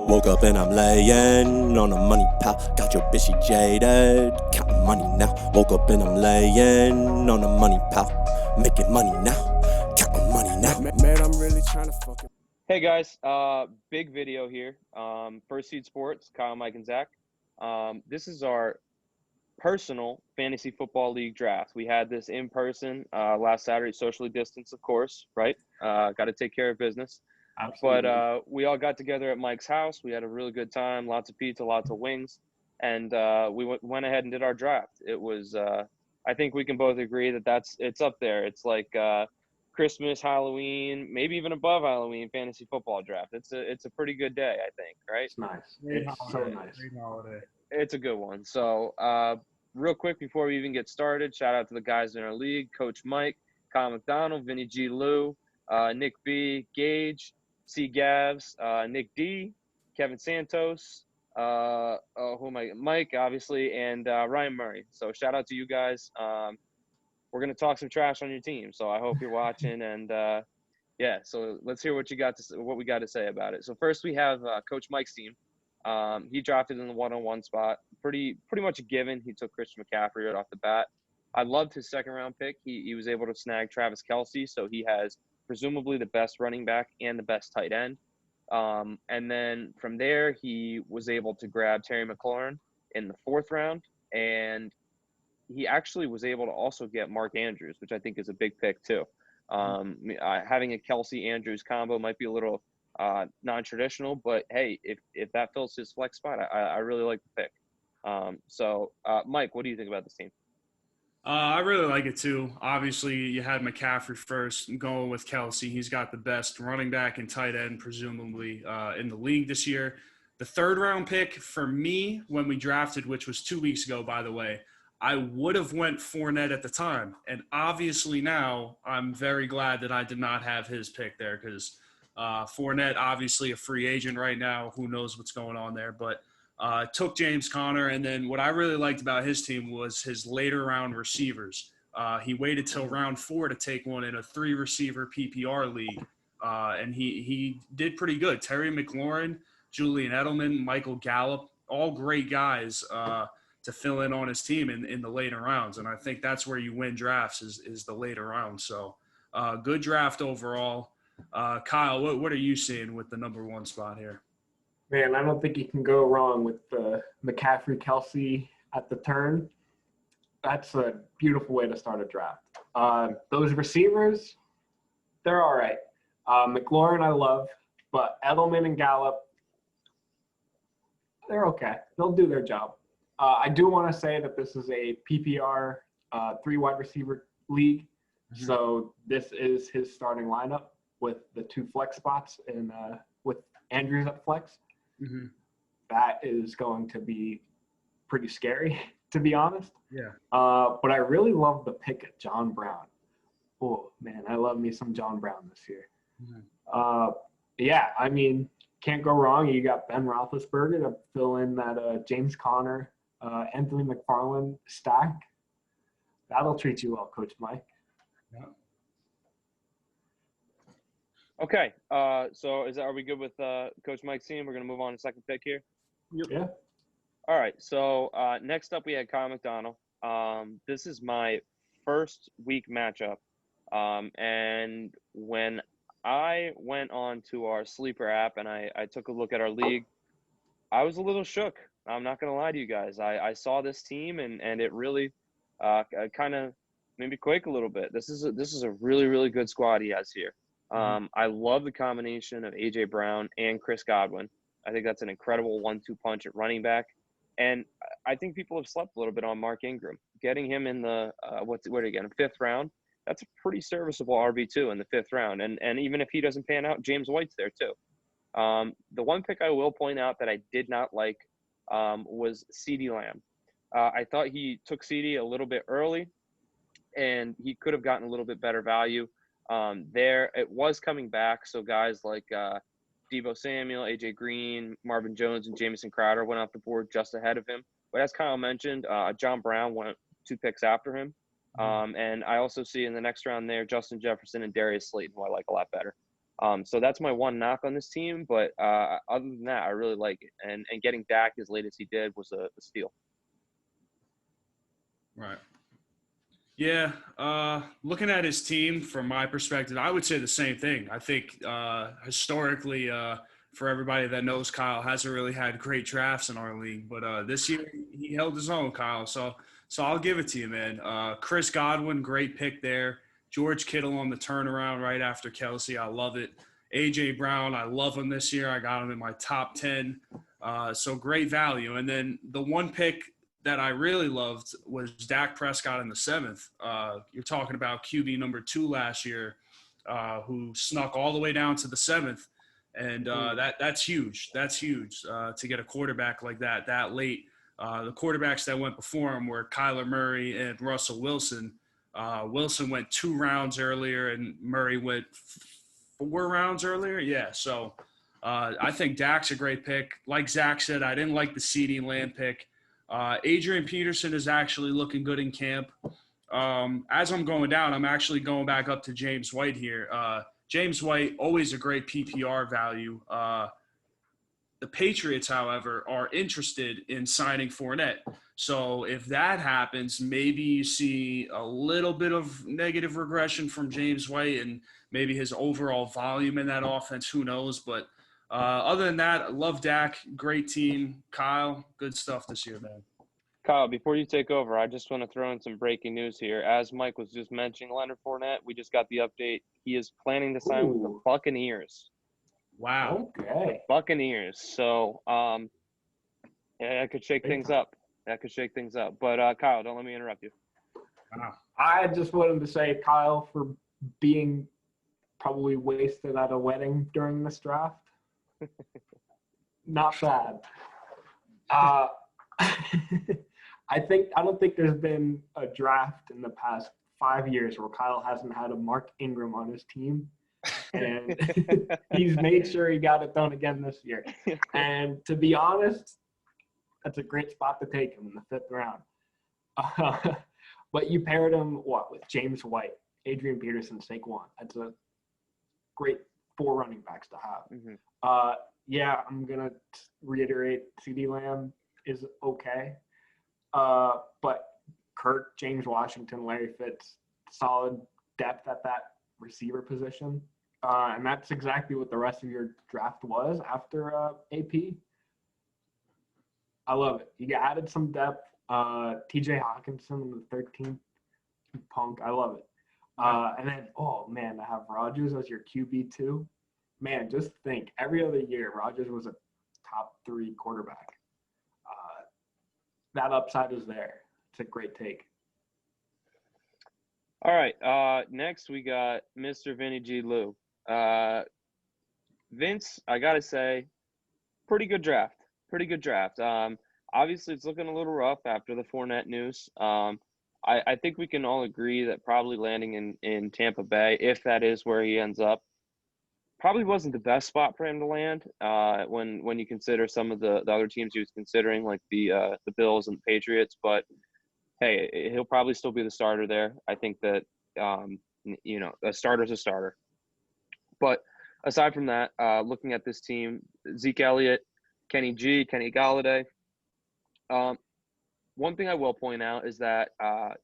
Woke up and I'm laying on the money, pal. Got your bitch, she jaded. Counting money now. Woke up and I'm laying on the money, pal. Making money now. Counting money now. Man, I'm really trying to fucking. Hey guys, big video here. First Seed Sports, Kyle, Mike, and Zach. This is our personal fantasy football league draft. We had this in person last Saturday, socially distanced, of course, right? Got to take care of business. Absolutely. But we all got together at Mike's house. We had a really good time, lots of pizza, lots of wings, and we went ahead and did our draft. It was, I think we can both agree that it's up there. It's like Christmas, Halloween, maybe even above Halloween fantasy football draft. It's a pretty good day, I think, right? It's nice. Great It's so holiday. nice. Great holiday. It's a good one. So real quick before we even get started, shout out to the guys in our league, Coach Mike, Kyle McDonald, Vinny G. Lou, Nick B, Gage, C. Gavs, Nick D, Kevin Santos, Mike, obviously, and Ryan Murray. So shout out to you guys. We're going to talk some trash on your team. So I hope you're watching. And yeah, so let's hear what we got to say about it. So first we have Coach Mike's team. He drafted in the 1-on-1 spot. Pretty much a given. He took Christian McCaffrey right off the bat. I loved his second round pick. He was able to snag Travis Kelce. So he has presumably the best running back and the best tight end. And then from there, he was able to grab Terry McLaurin in the 4th round. And he actually was able to also get Mark Andrews, which I think is a big pick too. Having a Kelce-Andrews combo might be a little non-traditional, but hey, if that fills his flex spot, I really like the pick. So Mike, what do you think about this team? I really like it too. Obviously, you had McCaffrey first, going with Kelce. He's got the best running back and tight end, presumably, in the league this year. The 3rd round pick for me, when we drafted, which was 2 weeks ago, by the way, I would have went Fournette at the time. And obviously now I'm very glad that I did not have his pick there because Fournette, obviously a free agent right now. Who knows what's going on there, but took James Conner. And then what I really liked about his team was his later round receivers. He waited till round 4 to take one in a 3-receiver PPR league. And he did pretty good. Terry McLaurin, Julian Edelman, Michael Gallup, all great guys to fill in on his team in the later rounds. And I think that's where you win drafts is the later rounds. So good draft overall. Kyle, what are you seeing with the number 1 spot here? Man, I don't think you can go wrong with McCaffrey, Kelce at the turn. That's a beautiful way to start a draft. Those receivers, they're all right. McLaurin I love, but Edelman and Gallup, they're okay. They'll do their job. I do want to say that this is a PPR 3 wide receiver league. Mm-hmm. So this is his starting lineup with the 2 flex spots and with Andrews at flex. Mm-hmm. That is going to be pretty scary, to be honest. Yeah. But I really love the pick of John Brown. Oh, man, I love me some John Brown this year. Mm-hmm. Yeah, I mean, can't go wrong. You got Ben Roethlisberger to fill in that James Conner, Anthony McFarland stack. That'll treat you well, Coach Mike. Yeah. Okay, so are we good with Coach Mike's team? We're going to move on to second pick here. Yep. Yeah. All right, so next up we had Kyle McDonald. This is my first week matchup, and when I went on to our Sleeper app and I took a look at our league, I was a little shook. I'm not going to lie to you guys. I saw this team and it really kind of made me quake a little bit. This is a really, really good squad he has here. I love the combination of A.J. Brown and Chris Godwin. I think that's an incredible 1-2 punch at running back. And I think people have slept a little bit on Mark Ingram. Getting him in the, what did he get, in 5th round? That's a pretty serviceable RB2 in the 5th round. And even if he doesn't pan out, James White's there too. The one pick I will point out that I did not like was CeeDee Lamb. I thought he took CeeDee a little bit early, and he could have gotten a little bit better value. There, it was coming back, so guys like Deebo Samuel, A.J. Green, Marvin Jones, and Jamison Crowder went off the board just ahead of him. But as Kyle mentioned, John Brown went 2 picks after him. And I also see in the next round there Justin Jefferson and Darius Slayton, who I like a lot better. So that's my one knock on this team. But other than that, I really like it. And getting Dak as late as he did was a steal. Right. Yeah. Looking at his team from my perspective, I would say the same thing. I think historically, for everybody that knows Kyle, hasn't really had great drafts in our league. But this year, he held his own, Kyle. So I'll give it to you, man. Chris Godwin, great pick there. George Kittle on the turnaround right after Kelsey. I love it. A.J. Brown, I love him this year. I got him in my top 10. So great value. And then the one pick that I really loved was Dak Prescott in the 7th. You're talking about QB number 2 last year, who snuck all the way down to the 7th. And that's huge. That's huge to get a quarterback like that late. The quarterbacks that went before him were Kyler Murray and Russell Wilson. Wilson went 2 rounds earlier, and Murray went 4 rounds earlier. Yeah, so I think Dak's a great pick. Like Zach said, I didn't like the CeeDee Lamb pick. Adrian Peterson is actually looking good in camp. As I'm going down, I'm actually going back up to James White here. James White, always a great PPR value. The Patriots, however, are interested in signing Fournette. So if that happens, maybe you see a little bit of negative regression from James White and maybe his overall volume in that offense. Who knows? But other than that, I love Dak. Great team. Kyle, good stuff this year, man. Kyle, before you take over, I just want to throw in some breaking news here. As Mike was just mentioning, Leonard Fournette, we just got the update. He is planning to sign with the Buccaneers. Wow. Okay. Buccaneers. So, yeah, that could shake things up. That could shake things up. But, Kyle, don't let me interrupt you. Wow. I just wanted to say, Kyle, for being probably wasted at a wedding during this draft. Not bad. I don't think there's been a draft in the past 5 years where Kyle hasn't had a Mark Ingram on his team. And he's made sure he got it done again this year. And to be honest, that's a great spot to take him in the 5th round. But you paired him, with James White, Adrian Peterson, Saquon. That's a great 4 running backs to have. Mm-hmm. Yeah, I'm going to reiterate CeeDee Lamb is okay. But Kirk, James Washington, Larry Fitz, solid depth at that receiver position. And that's exactly what the rest of your draft was after AP. I love it. You added some depth. TJ Hawkinson in the 13th. Punk. I love it. And then, to have Rodgers as your QB2. Man, just think. Every other year, Rodgers was a top 3 quarterback. That upside is there. It's a great take. All right. Next, we got Mr. Vinny G. Lou. Vince, I got to say, pretty good draft. Obviously, it's looking a little rough after the Fournette news. I think we can all agree that probably landing in Tampa Bay, if that is where he ends up, probably wasn't the best spot for him to land when you consider some of the other teams he was considering, like the Bills and the Patriots. But, hey, he'll probably still be the starter there. I think that, a starter's a starter. But aside from that, looking at this team, Zeke Elliott, Kenny Galladay, one thing I will point out is that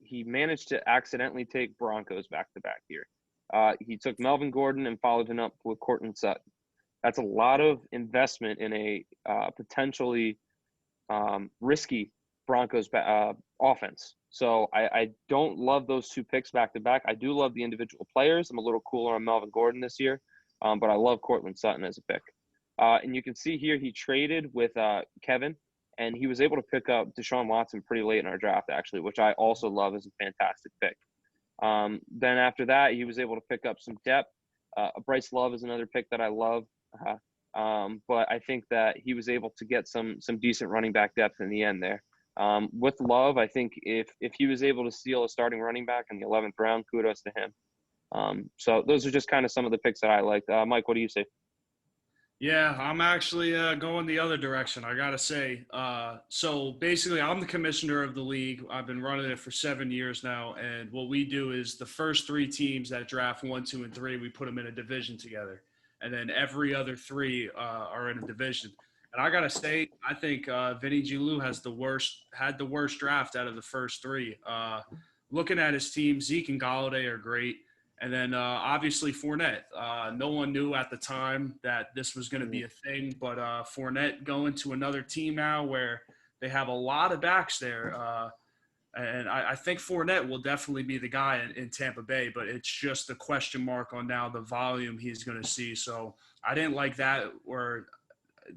he managed to accidentally take Broncos back-to-back here. He took Melvin Gordon and followed him up with Courtland Sutton. That's a lot of investment in a potentially risky Broncos offense. So I don't love those 2 picks back-to-back. I do love the individual players. I'm a little cooler on Melvin Gordon this year, but I love Courtland Sutton as a pick. And you can see here he traded with Kevin, and he was able to pick up Deshaun Watson pretty late in our draft, actually, which I also love as a fantastic pick. Then after that, he was able to pick up some depth. Bryce Love is another pick that I love. But I think that he was able to get some decent running back depth in the end there. With Love, I think if he was able to steal a starting running back in the 11th round, kudos to him. So those are just kind of some of the picks that I liked. Mike, what do you say? Yeah, I'm actually going the other direction, I got to say. So basically, I'm the commissioner of the league. I've been running it for 7 years now. And what we do is the first 3 teams that draft 1, 2, and 3, we put them in a division together. and then every other three are in a division. And I gotta say, I think Vinny G. Lou had the worst draft out of the first three. Looking at his team, Zeke and Galladay are great. And then obviously Fournette. No one knew at the time that this was going to be a thing, but Fournette going to another team now where they have a lot of backs there. And I think Fournette will definitely be the guy in Tampa Bay, but it's just a question mark on now the volume he's going to see. So I didn't like that, or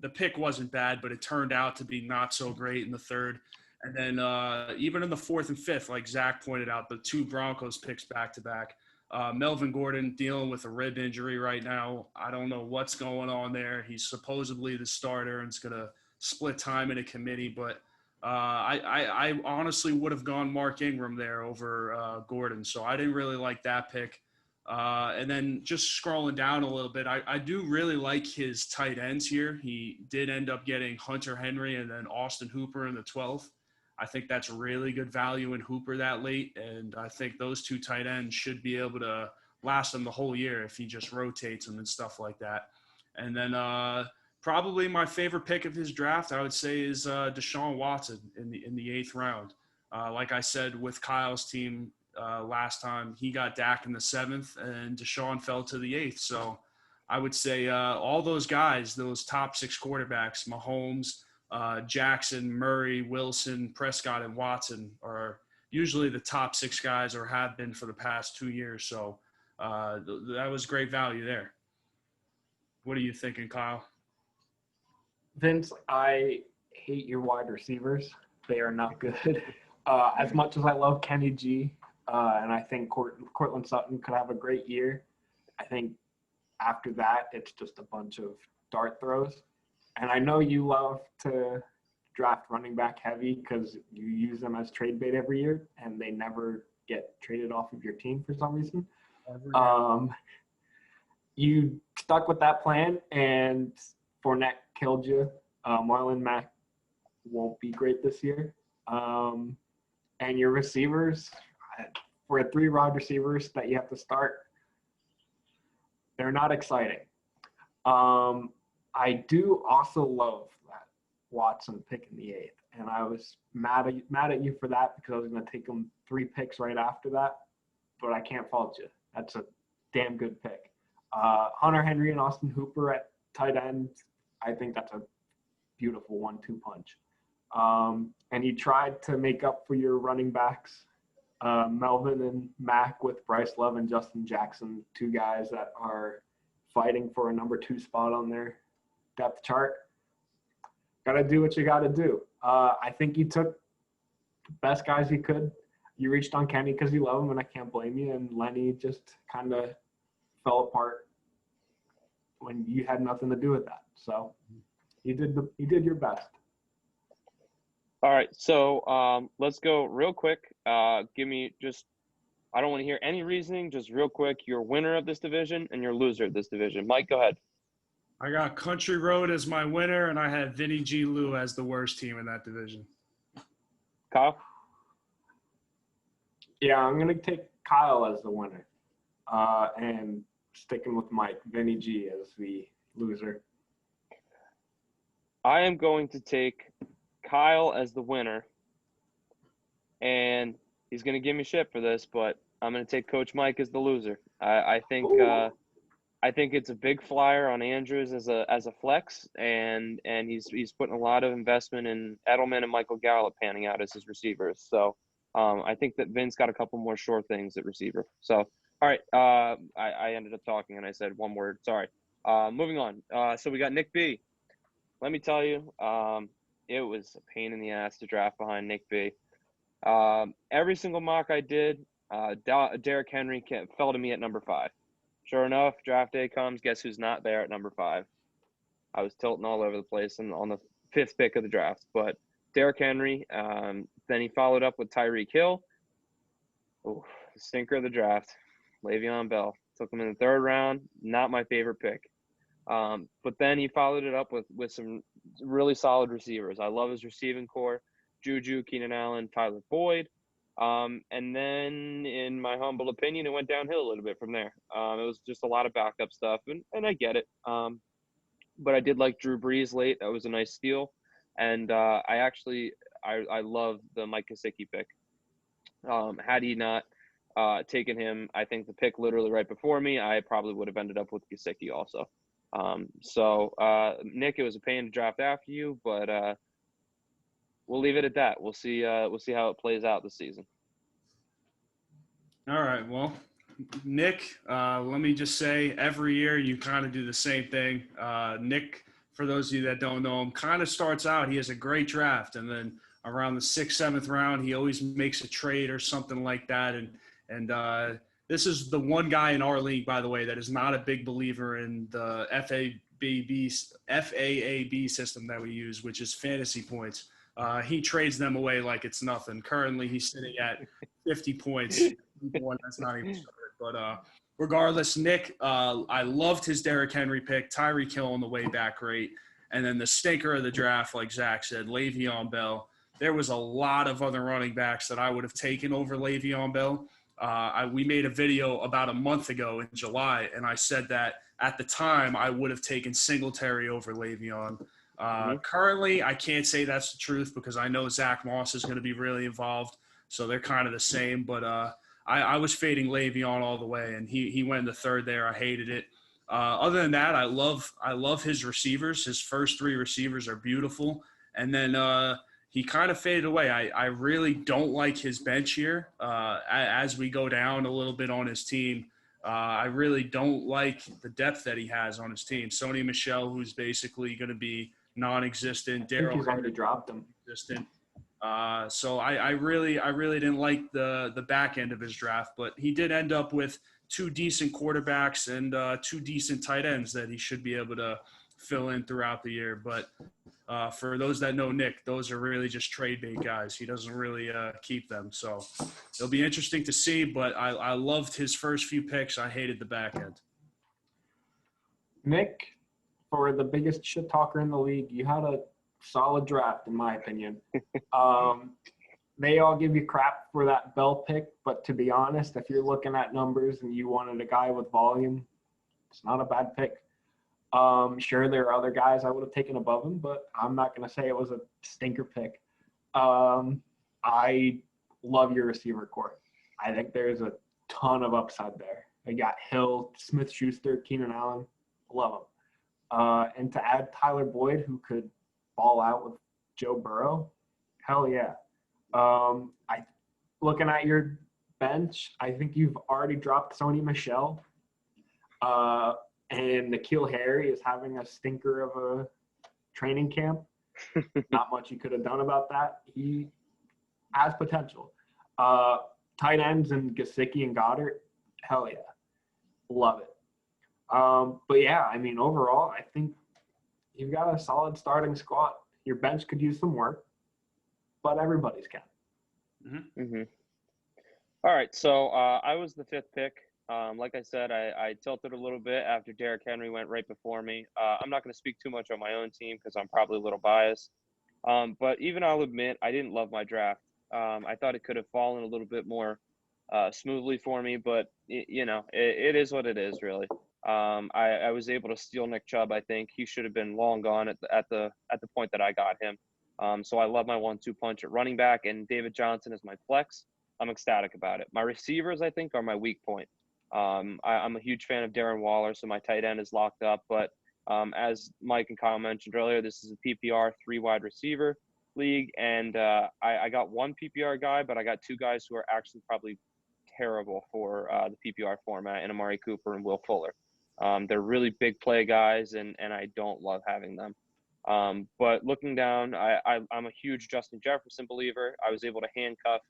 the pick wasn't bad, but it turned out to be not so great in the third. And then even in the fourth and fifth, like Zach pointed out, the two Broncos picks back to back. Melvin Gordon dealing with a rib injury right now. I don't know what's going on there. He's supposedly the starter and is going to split time in a committee, but I honestly would have gone Mark Ingram there over Gordon, so I didn't really like that pick. And then just scrolling down a little bit, I do really like his tight ends here. He did end up getting Hunter Henry and then Austin Hooper in the 12th. I think that's really good value in Hooper that late, and I think those two tight ends should be able to last him the whole year if he just rotates them and stuff like that. And then probably my favorite pick of his draft, I would say, is Deshaun Watson in the 8th round. Like I said, with Kyle's team last time, he got Dak in the 7th, and Deshaun fell to the 8th. So I would say all those guys, those top 6 quarterbacks, Mahomes, Jackson, Murray, Wilson, Prescott, and Watson are usually the top 6 guys, or have been for the past 2 years. So that was great value there. What are you thinking, Kyle? Vince, I hate your wide receivers. They are not good. As much as I love Kenny G, and I think Cortland Sutton could have a great year, I think after that, it's just a bunch of dart throws. And I know you love to draft running back heavy because you use them as trade bait every year, and they never get traded off of your team for some reason. You stuck with that plan, and Fournette killed you. Marlon Mack won't be great this year. And your receivers, for 3 wide receivers that you have to start, they're not exciting. I do also love that Watson pick in the 8th, and I was mad at you for that because I was going to take him 3 picks right after that, but I can't fault you. That's a damn good pick. Hunter Henry and Austin Hooper at tight end, I think that's a beautiful 1-2 punch. And you tried to make up for your running backs, Melvin and Mack, with Bryce Love and Justin Jackson, 2 guys that are fighting for a number 2 spot on their depth chart. Got to do what you got to do. I think you took the best guys you could. You reached on Kenny because you love him, and I can't blame you. And Lenny just kind of fell apart when you had nothing to do with that. So you did your best. All right, so let's go real quick. Give me just, I don't want to hear any reasoning, just real quick, your winner of this division and your loser of this division. Mike, go ahead. I got Country Road as my winner, and I had Vinny G. Lou as the worst team in that division. Kyle? Yeah, I'm going to take Kyle as the winner. And sticking with Mike, Vinny G as the loser. I am going to take Kyle as the winner, and he's going to give me shit for this, but I'm going to take Coach Mike as the loser. I think it's a big flyer on Andrews as a flex, and he's putting a lot of investment in Edelman and Michael Gallup panning out as his receivers. So I think that Vince got a couple more sure things at receiver. So all right, I ended up talking and I said one word. Sorry. Moving on. So we got Nick B. Let me tell you, it was a pain in the ass to draft behind Nick B. Every single mock I did, Derrick Henry fell to me at number 5. Sure enough, draft day comes. Guess who's not there at number 5? I was tilting all over the place on the 5th pick of the draft. But Derrick Henry, then he followed up with Tyreek Hill. Oh, the stinker of the draft, Le'Veon Bell. Took him in the 3rd round. Not my favorite pick. But then he followed it up with some really solid receivers. I love his receiving core. Juju, Keenan Allen, Tyler Boyd. And then, in my humble opinion, it went downhill a little bit from there. It was just a lot of backup stuff, and I get it. But I did like Drew Brees late. That was a nice steal. And I love the Mike Gesicki pick. Had he not taken him, I think the pick literally right before me, I probably would have ended up with Gesicki also. Nick, it was a pain to draft after you, but we'll leave it at that. We'll see how it plays out this season. All right. Well, Nick, let me just say, every year you kind of do the same thing. Nick, for those of you that don't know him, kind of starts out, he has a great draft, and then around the 6th, 7th round, he always makes a trade or something like that. And this is the one guy in our league, by the way, that is not a big believer in the FAAB system that we use, which is fantasy points. He trades them away like it's nothing. Currently, he's sitting at 50 points. That's not even started. But regardless, Nick, I loved his Derrick Henry pick. Tyreek Hill on the way back great. And then the stinker of the draft, like Zach said, Le'Veon Bell. There was a lot of other running backs that I would have taken over Le'Veon Bell. We made a video about a month ago in July, and I said that at the time I would have taken Singletary over Le'Veon. Currently, I can't say that's the truth because I know Zach Moss is going to be really involved, so they're kind of the same. But I was fading Le'Veon all the way, and he went in the third there. I hated it. Other than that, I love his receivers. His first 3 receivers are beautiful, and then he kind of faded away. I really don't like his bench here as we go down a little bit on his team. I really don't like the depth that he has on his team. Sony Michel, who's basically going to be non-existent. I think Daryl he's already dropped him. existent. So I really didn't like the back end of his draft, but he did end up with 2 decent quarterbacks and 2 decent tight ends that he should be able to fill in throughout the year. But for those that know Nick, those are really just trade bait guys. He doesn't really keep them. So it'll be interesting to see, but I loved his first few picks. I hated the back end. Nick, for the biggest shit talker in the league, you had a solid draft, in my opinion. They all give you crap for that Bell pick, but to be honest, if you're looking at numbers and you wanted a guy with volume, it's not a bad pick. Sure, there are other guys I would have taken above him, but I'm not going to say it was a stinker pick. I love your receiver core. I think there's a ton of upside there. I got Hill, Smith-Schuster, Keenan Allen. Love them. And to add Tyler Boyd, who could ball out with Joe Burrow, hell yeah. Looking at your bench, I think you've already dropped Sony Michel. And N'Keal Harry is having a stinker of a training camp. Not much you could have done about that. He has potential. Tight ends and Gesicki and Goddard, hell yeah. Love it. But yeah, I mean, overall, I think you've got a solid starting squad. Your bench could use some work, but everybody's can. All right, so I was the 5th pick. Like I said, I tilted a little bit after Derrick Henry went right before me. I'm not going to speak too much on my own team because I'm probably a little biased. But even I'll admit, I didn't love my draft. I thought it could have fallen a little bit more smoothly for me, but it is what it is, really. I was able to steal Nick Chubb. I think he should have been long gone at the point that I got him. So I love my 1-2 punch at running back, and David Johnson is my flex. I'm ecstatic about it. My receivers, I think, are my weak point. I'm a huge fan of Darren Waller, so my tight end is locked up. But as Mike and Kyle mentioned earlier, this is a PPR 3 wide receiver league, and I got 1 PPR guy, but I got 2 guys who are actually probably terrible for the PPR format, and Amari Cooper and Will Fuller. They're really big play guys, and I don't love having them. But looking down, I'm a huge Justin Jefferson believer. I was able to handcuff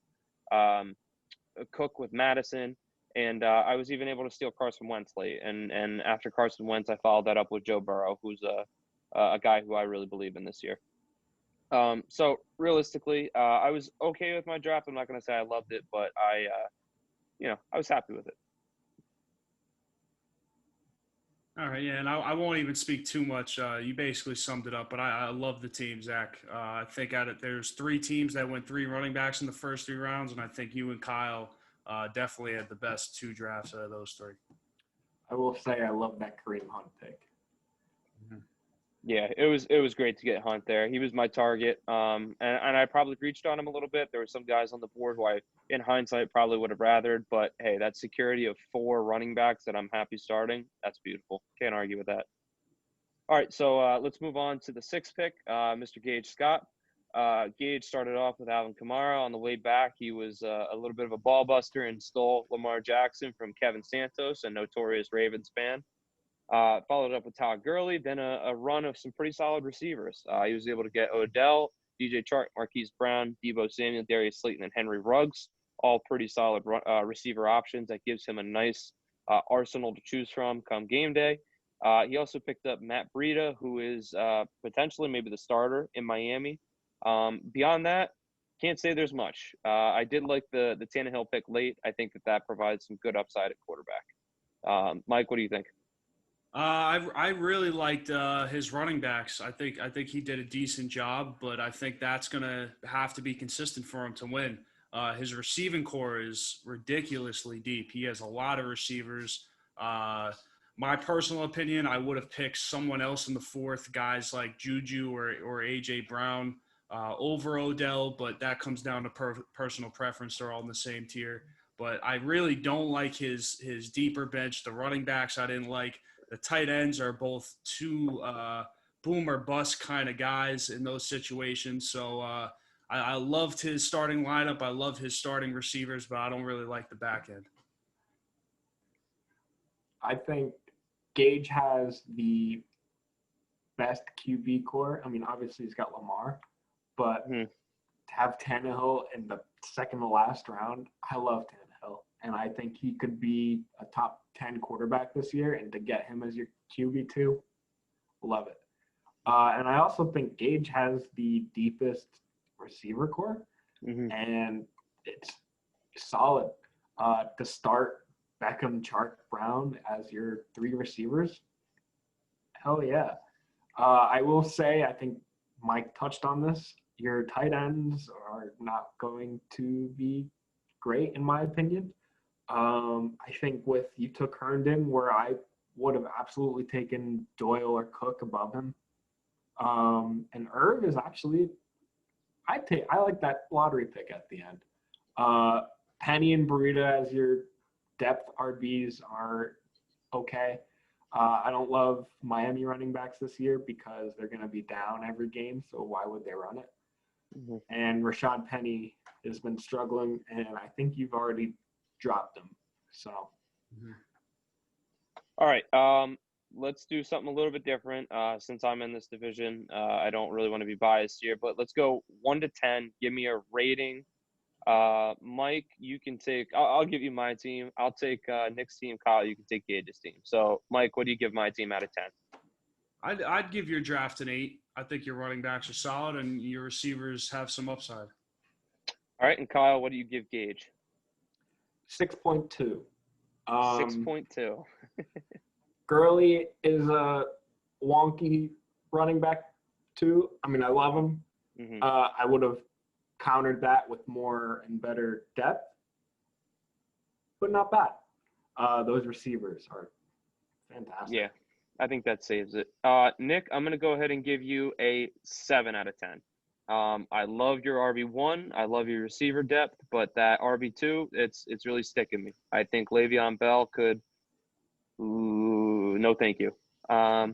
Cook with Madison. And I was even able to steal Carson Wentz late. And after Carson Wentz, I followed that up with Joe Burrow, who's a guy who I really believe in this year. So realistically, I was okay with my draft. I'm not going to say I loved it, but I was happy with it. All right, yeah, and I won't even speak too much. You basically summed it up, but I love the team, Zach. I think there's three teams that went three running backs in the first three rounds, and I think you and Kyle definitely had the best two drafts out of those three. I will say I love that Kareem Hunt pick. Yeah, it was great to get Hunt there. He was my target, and I probably reached on him a little bit. There were some guys on the board who I, in hindsight, probably would have rathered. But hey, that security of 4 running backs that I'm happy starting, that's beautiful. Can't argue with that. All right, so let's move on to the 6th pick, Mr. Gage Scott. Gage started off with Alvin Kamara. On the way back, he was a little bit of a ball buster and stole Lamar Jackson from Kevin Santos, a notorious Ravens fan. Followed up with Todd Gurley, then a run of some pretty solid receivers. He was able to get Odell, DJ Chark, Marquise Brown, Deebo Samuel, Darius Slayton, and Henry Ruggs, all pretty solid receiver options. That gives him a nice arsenal to choose from come game day. He also picked up Matt Breida, who is potentially maybe the starter in Miami. Beyond that, can't say there's much. I did like the Tannehill pick late. I think that provides some good upside at quarterback. Mike, what do you think? I really liked his running backs. I think he did a decent job, but I think that's gonna have to be consistent for him to win. His receiving core is ridiculously deep. He has a lot of receivers. My personal opinion, I would have picked someone else in the 4th, guys like Juju or AJ Brown over Odell, but that comes down to personal preference. They're all in the same tier. But I really don't like his deeper bench. The running backs I didn't like. The tight ends are both two boom or bust kind of guys in those situations. So I loved his starting lineup. I love his starting receivers, but I don't really like the back end. I think Gage has the best QB core. I mean, obviously he's got Lamar, but to have Tannehill in the second to last round, I love Tannehill. And I think he could be a top 10 quarterback this year. And to get him as your QB2, love it. And I also think Gage has the deepest receiver core. And it's solid. To start Beckham, Chark, Brown as your 3 receivers, hell yeah. I will say, I think Mike touched on this, your tight ends are not going to be great in my opinion. I think you took Herndon where I would have absolutely taken Doyle or Cook above him. And Irv is actually, I like that lottery pick at the end. Penny and Breida as your depth RBs are okay. I don't love Miami running backs this year because they're going to be down every game, so why would they run it? And Rashad Penny has been struggling, and I think you've already dropped him. So, all right. Let's do something a little bit different. Since I'm in this division, I don't really want to be biased here, but let's go 1 to 10. Give me a rating. Mike, you can take. I'll give you my team. I'll take Nick's team. Kyle, you can take Gage's team. So, Mike, what do you give my team out of 10? I'd give your draft an 8. I think your running backs are solid and your receivers have some upside. All right, and Kyle, what do you give Gage? 6.2. 6.2. Gurley is a wonky running back too. I mean, I love him. I would have countered that with more and better depth, but not bad. Those receivers are fantastic. Yeah, I think that saves it. Nick, I'm going to go ahead and give you a 7 out of 10. I love your RB1. I love your receiver depth, but that RB2, it's really sticking me. I think Le'Veon Bell could. Ooh, no, thank you. All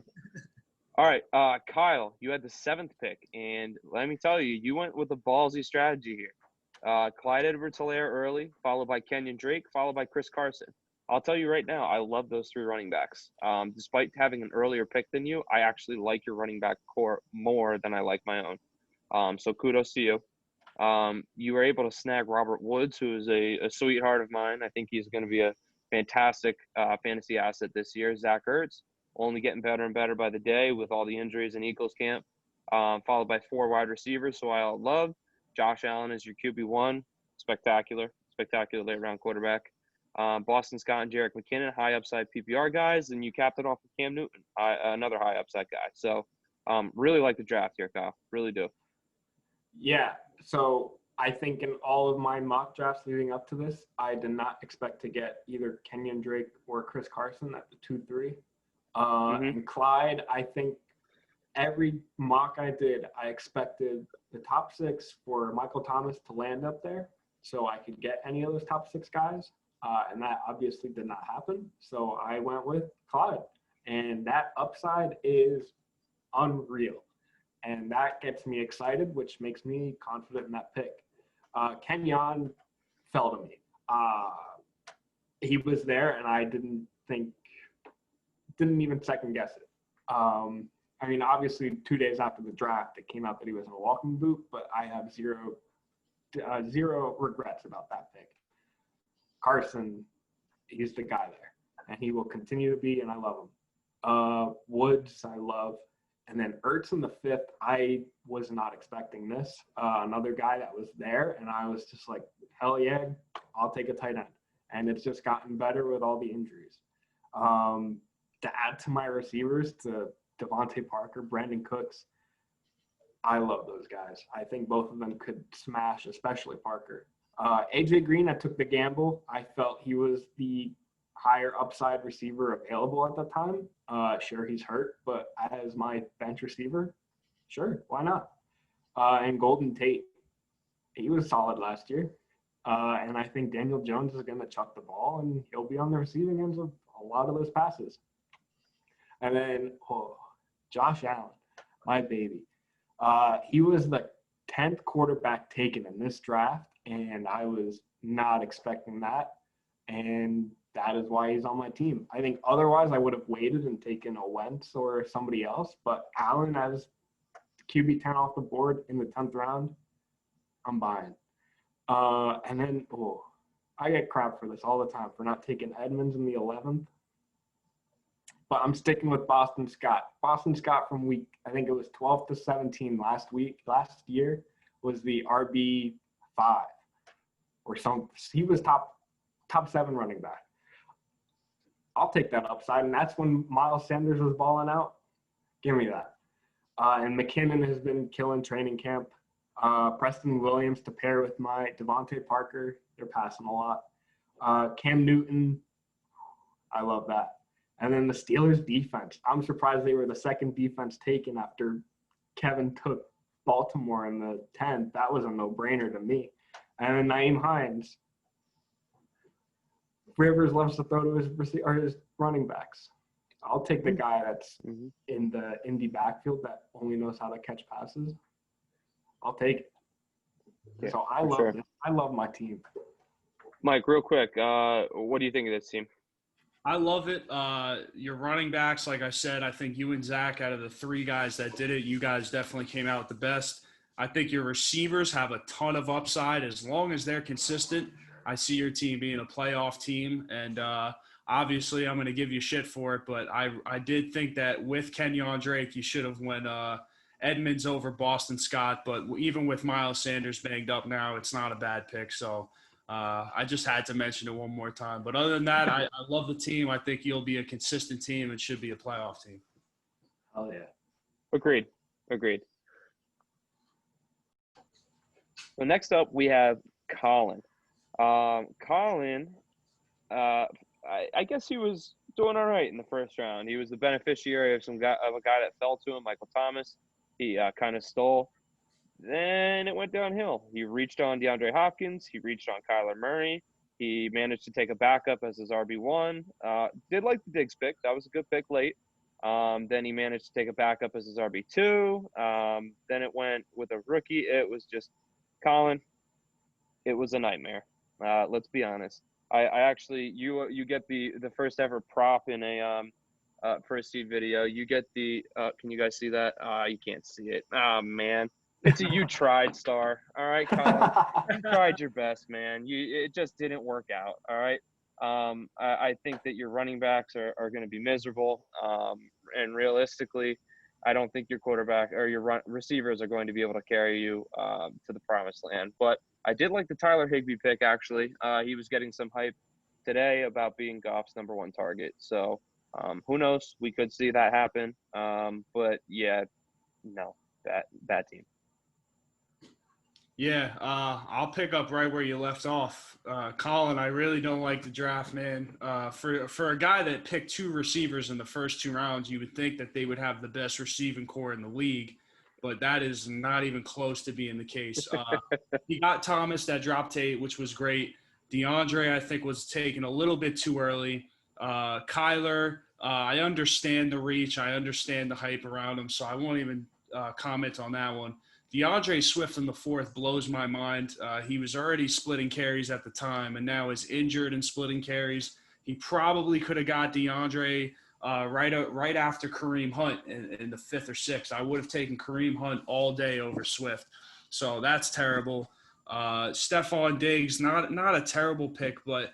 right, Kyle, you had the 7th pick, and let me tell you, you went with a ballsy strategy here. Clyde Edwards-Helaire early, followed by Kenyon Drake, followed by Chris Carson. I'll tell you right now, I love those 3 running backs. Despite having an earlier pick than you, I actually like your running back core more than I like my own. So kudos to you. You were able to snag Robert Woods, who is a sweetheart of mine. I think he's going to be a fantastic fantasy asset this year. Zach Ertz, only getting better and better by the day with all the injuries in Eagles camp, followed by 4 wide receivers, who I all love. Josh Allen is your QB1, spectacular late-round quarterback. Boston Scott and Jerick McKinnon, high upside PPR guys, and you capped it off with Cam Newton, another high upside guy. So really like the draft here, Kyle. Really do. Yeah. So I think in all of my mock drafts leading up to this, I did not expect to get either Kenyon Drake or Chris Carson at the 2-3. And Clyde, I think every mock I did, I expected the top 6 for Michael Thomas to land up there so I could get any of those top 6 guys. And that obviously did not happen. So I went with Clyde. And that upside is unreal. And that gets me excited, which makes me confident in that pick. Kenyon fell to me. He was there, and I didn't even second guess it. I mean, obviously, 2 days after the draft, it came out that he was in a walking boot, but I have zero regrets about that pick. Carson, he's the guy there, and he will continue to be, and I love him. Woods, I love. And then Ertz in the 5th, I was not expecting this. Another guy that was there, and I was just like, hell yeah, I'll take a tight end. And it's just gotten better with all the injuries. To add to my receivers, to Devontae Parker, Brandon Cooks, I love those guys. I think both of them could smash, especially Parker. AJ Green, I took the gamble. I felt he was the higher upside receiver available at the time. Sure, he's hurt, but as my bench receiver, sure, why not? And Golden Tate, he was solid last year. And I think Daniel Jones is going to chuck the ball, and he'll be on the receiving ends of a lot of those passes. And then Josh Allen, my baby. He was the 10th quarterback taken in this draft, and I was not expecting that. And that is why he's on my team. I think otherwise I would have waited and taken a Wentz or somebody else, but Allen as QB 10 off the board in the 10th round, I'm buying. And then, I get crap for this all the time for not taking Edmonds in the 11th. But I'm sticking with Boston Scott. Boston Scott from week, I think it was 12 to 17 last year, was the RB5 or something. He was top 7 running back. I'll take that upside, and that's when Miles Sanders was balling out. Give me that. And McKinnon has been killing training camp. Preston Williams to pair with my Devontae Parker. They're passing a lot. Cam Newton, I love that. And then the Steelers defense. I'm surprised they were the second defense taken after Kevin took Baltimore in the 10th. That was a no-brainer to me. And then Nyheim Hines. Rivers loves to throw to his running backs. I'll take the guy that's in the indie backfield that only knows how to catch passes. I'll take it. Yeah, so I love this. I love my team. Mike, real quick, what do you think of this team? I love it. Your running backs, like I said, I think you and Zach, out of the 3 guys that did it, you guys definitely came out with the best. I think your receivers have a ton of upside as long as they're consistent. I see your team being a playoff team, and obviously I'm going to give you shit for it, but I did think that with Kenyon Drake, you should have went Edmonds over Boston Scott, but even with Miles Sanders banged up now, it's not a bad pick, so I just had to mention it one more time. But other than that, I love the team. I think you'll be a consistent team and should be a playoff team. Oh, yeah. Agreed. So next up, we have Colin. Colin, I guess he was doing all right in the first round. He was the beneficiary of a guy that fell to him, Michael Thomas. He kind of stole. Then it went downhill. He reached on DeAndre Hopkins. He reached on Kyler Murray. He managed to take a backup as his RB1. Did like the Diggs pick. That was a good pick late. Then he managed to take a backup as his RB2. Then it went with a rookie. It was just, Colin, it was a nightmare. Let's be honest. I actually, you get the first ever prop in a first seed video. You get the can you guys see that? You can't see it. Oh man, it's a you tried star. All right, Colin, you tried your best, man. It just didn't work out. All right. I think that your running backs are going to be miserable. And realistically, I don't think your quarterback or your receivers are going to be able to carry you to the promised land. But I did like the Tyler Higbee pick, actually. He was getting some hype today about being Goff's number one target. So who knows? We could see that happen. But yeah, no, bad team. Yeah, I'll pick up right where you left off. Colin, I really don't like the draft, man. For a guy that picked 2 receivers in the first 2 rounds, you would think that they would have the best receiving core in the league, but that is not even close to being the case. He got Thomas that dropped to 8, which was great. DeAndre, I think, was taken a little bit too early. Kyler, I understand the reach. I understand the hype around him, so I won't even comment on that one. DeAndre Swift in the 4th blows my mind. He was already splitting carries at the time and now is injured and splitting carries. He probably could have got DeAndre right after Kareem Hunt in the 5th or 6th. I would have taken Kareem Hunt all day over Swift. So that's terrible. Stephon Diggs, not a terrible pick, but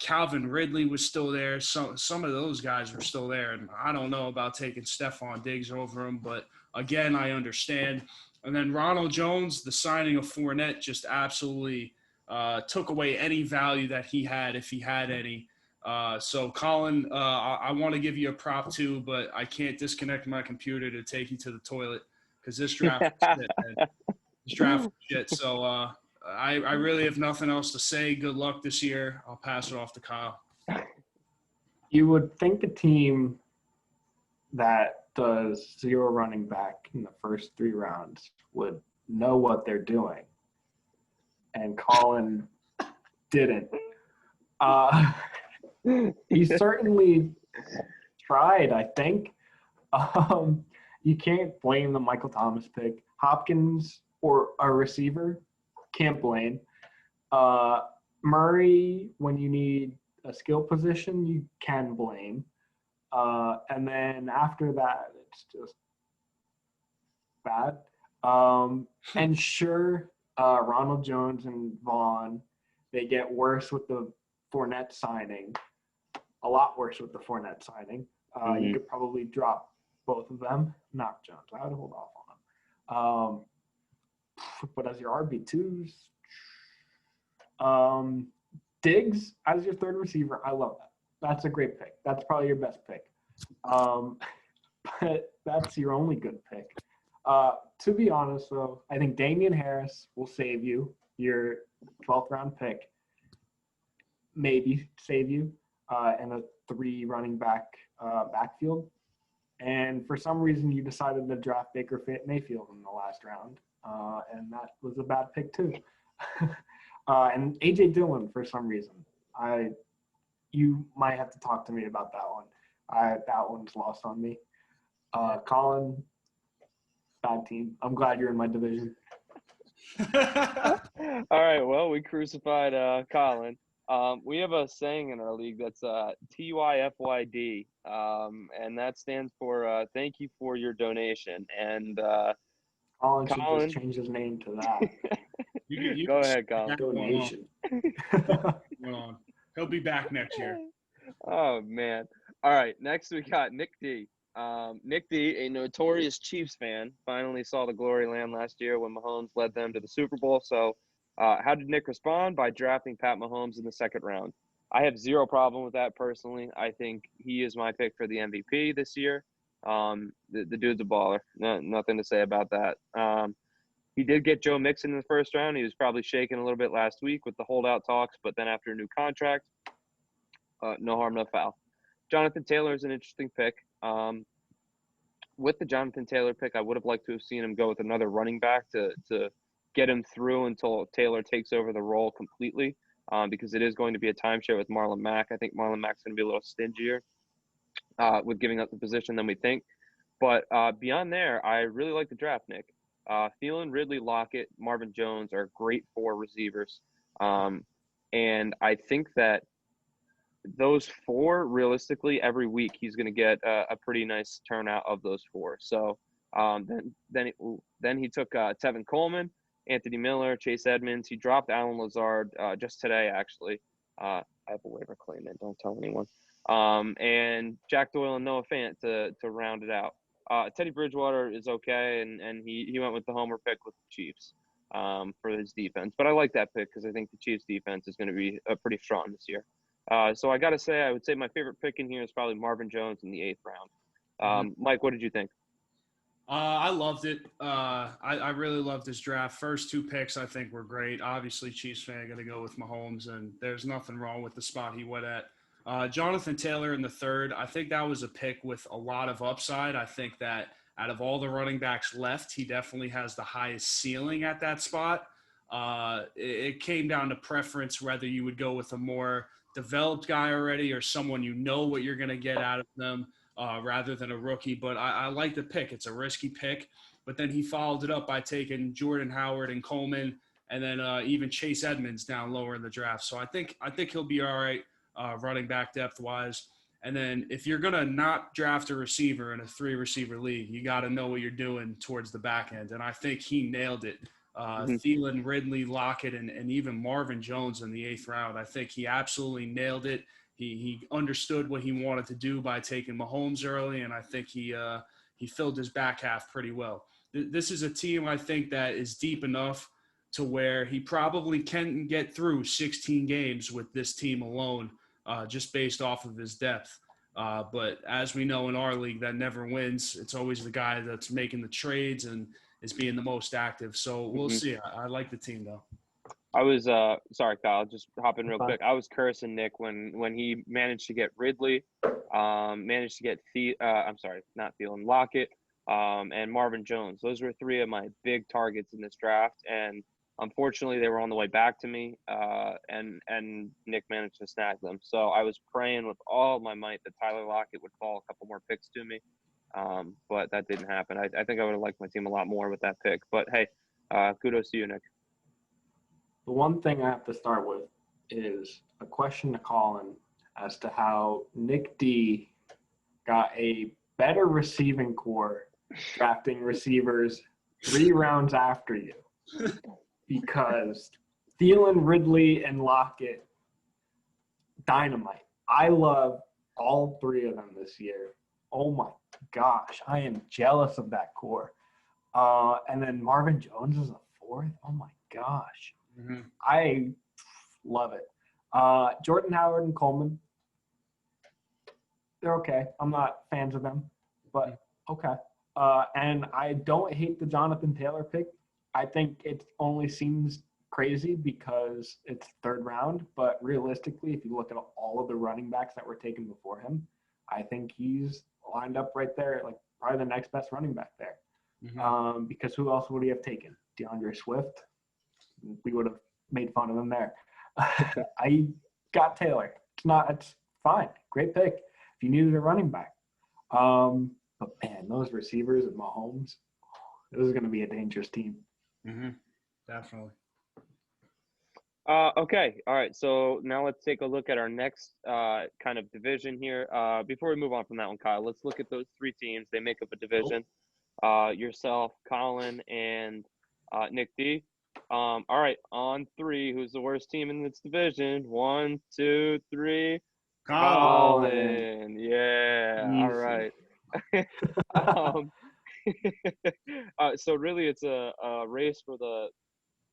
Calvin Ridley was still there. Some of those guys were still there. And I don't know about taking Stephon Diggs over him, but again, I understand. And then Ronald Jones, the signing of Fournette just absolutely took away any value that he had, if he had any. So, Colin, I want to give you a prop too, but I can't disconnect my computer to take you to the toilet because this draft is shit, man. This draft is shit. So I really have nothing else to say. Good luck this year. I'll pass it off to Kyle. You would think a team that does 0 running back in the first 3 rounds would know what they're doing. And Colin didn't. He certainly tried, I think. You can't blame the Michael Thomas pick. Hopkins or a receiver, can't blame. Murray, when you need a skill position, you can blame. And then after that, it's just bad. And sure, Ronald Jones and Vaughn, they get worse with the Fournette signing. A lot worse with the Fournette signing. You could probably drop both of them. Not Jones. I would hold off on him. But as your RB2s, Diggs as your 3rd receiver, I love that. That's a great pick. That's probably your best pick. But that's your only good pick. To be honest, though, I think Damian Harris will save you, your 12th round pick. Maybe save you in a 3 running back backfield. And for some reason, you decided to draft Baker Mayfield in the last round. And that was a bad pick, too. And A.J. Dillon, for some reason. You might have to talk to me about that one. That one's lost on me. Colin, bad team. I'm glad you're in my division. All right, well, we crucified Colin. We have a saying in our league that's TYFYD, and that stands for thank you for your donation. And Colin should just change his name to that. You go ahead, Colin. Donation. He'll be back next year. Oh, man. All right, next we got Nick D. Nick D, a notorious Chiefs fan, finally saw the glory land last year when Mahomes led them to the Super Bowl. So how did Nick respond? By drafting Pat Mahomes in the 2nd round. I have 0 problem with that personally. I think he is my pick for the MVP this year. The dude's a baller. Nothing to say about that. He did get Joe Mixon in the 1st round. He was probably shaken a little bit last week with the holdout talks, but then after a new contract, no harm, no foul. Jonathan Taylor is an interesting pick. With the Jonathan Taylor pick, I would have liked to have seen him go with another running back to get him through until Taylor takes over the role completely, because it is going to be a timeshare with Marlon Mack. I think Marlon Mack's going to be a little stingier with giving up the position than we think. But beyond there, I really like the draft, Nick. Thielen, Ridley, Lockett, Marvin Jones are great 4 receivers. And I think that those 4, realistically, every week he's going to get a pretty nice turnout of those 4. So then he took Tevin Coleman, Anthony Miller, Chase Edmonds. He dropped Alan Lazard just today, actually. I have a waiver claim in. Don't tell anyone. And Jack Doyle and Noah Fant to round it out. Teddy Bridgewater is okay, and he went with the homer pick with the Chiefs for his defense. But I like that pick because I think the Chiefs' defense is going to be pretty strong this year. So I got to say, I would say my favorite pick in here is probably Marvin Jones in the 8th round. Mike, what did you think? I loved it. I really loved this draft. First two picks I think were great. Obviously, Chiefs fan going to go with Mahomes, and there's nothing wrong with the spot he went at. Jonathan Taylor in the third, I think that was a pick with a lot of upside. I think that out of all the running backs left, he definitely has the highest ceiling at that spot. It came down to preference whether you would go with a more developed guy already or someone you know what you're going to get out of them. Rather than a rookie. But I like the pick. It's a risky pick. But then he followed it up by taking Jordan Howard and Coleman, and then even Chase Edmonds down lower in the draft. So I think he'll be all right running back depth wise. And then if you're gonna not draft a receiver in a 3-receiver league, you got to know what you're doing towards the back end. And I think he nailed it. Thielen, Ridley, Lockett, and even Marvin Jones in the 8th round. I think he absolutely nailed it. He understood what he wanted to do by taking Mahomes early, and I think he filled his back half pretty well. This is a team I think that is deep enough to where he probably can get through 16 games with this team alone, just based off of his depth. But as we know in our league, that never wins. It's always the guy that's making the trades and is being the most active. So we'll see. I like the team, though. I was sorry, Kyle, just hop in real quick. I was cursing Nick when he managed to get Ridley, managed to get not Thielen, Lockett, and Marvin Jones. Those were 3 of my big targets in this draft, and unfortunately they were on the way back to me, and Nick managed to snag them. So I was praying with all my might that Tyler Lockett would fall a couple more picks to me, but that didn't happen. I think I would have liked my team a lot more with that pick. But hey, kudos to you, Nick. The one thing I have to start with is a question to Colin as to how Nick D got a better receiving core drafting receivers 3 rounds after you. Because Thielen, Ridley, and Lockett, dynamite. I love all 3 of them this year. Oh my gosh, I am jealous of that core. And then Marvin Jones is a 4th. Oh my gosh. I love it. Jordan Howard and Coleman, they're okay. I'm not fans of them, but okay. And I don't hate the Jonathan Taylor pick. I think it only seems crazy because it's 3rd round, but realistically, if you look at all of the running backs that were taken before him, I think he's lined up right there, like probably the next best running back there. Because who else would he have taken? DeAndre Swift? We would have made fun of him there. I got Taylor. It's fine. Great pick if you needed a running back. But man, those receivers and Mahomes, this is going to be a dangerous team. Definitely. Okay. All right. So now let's take a look at our next kind of division here. Before we move on from that one, Kyle, let's look at those 3 teams. They make up a division. Yourself, Colin, and Nick D. All right, on 3, who's the worst team in this division? 1, 2, 3. Colin. Yeah. Easy. All right. So really, it's a race for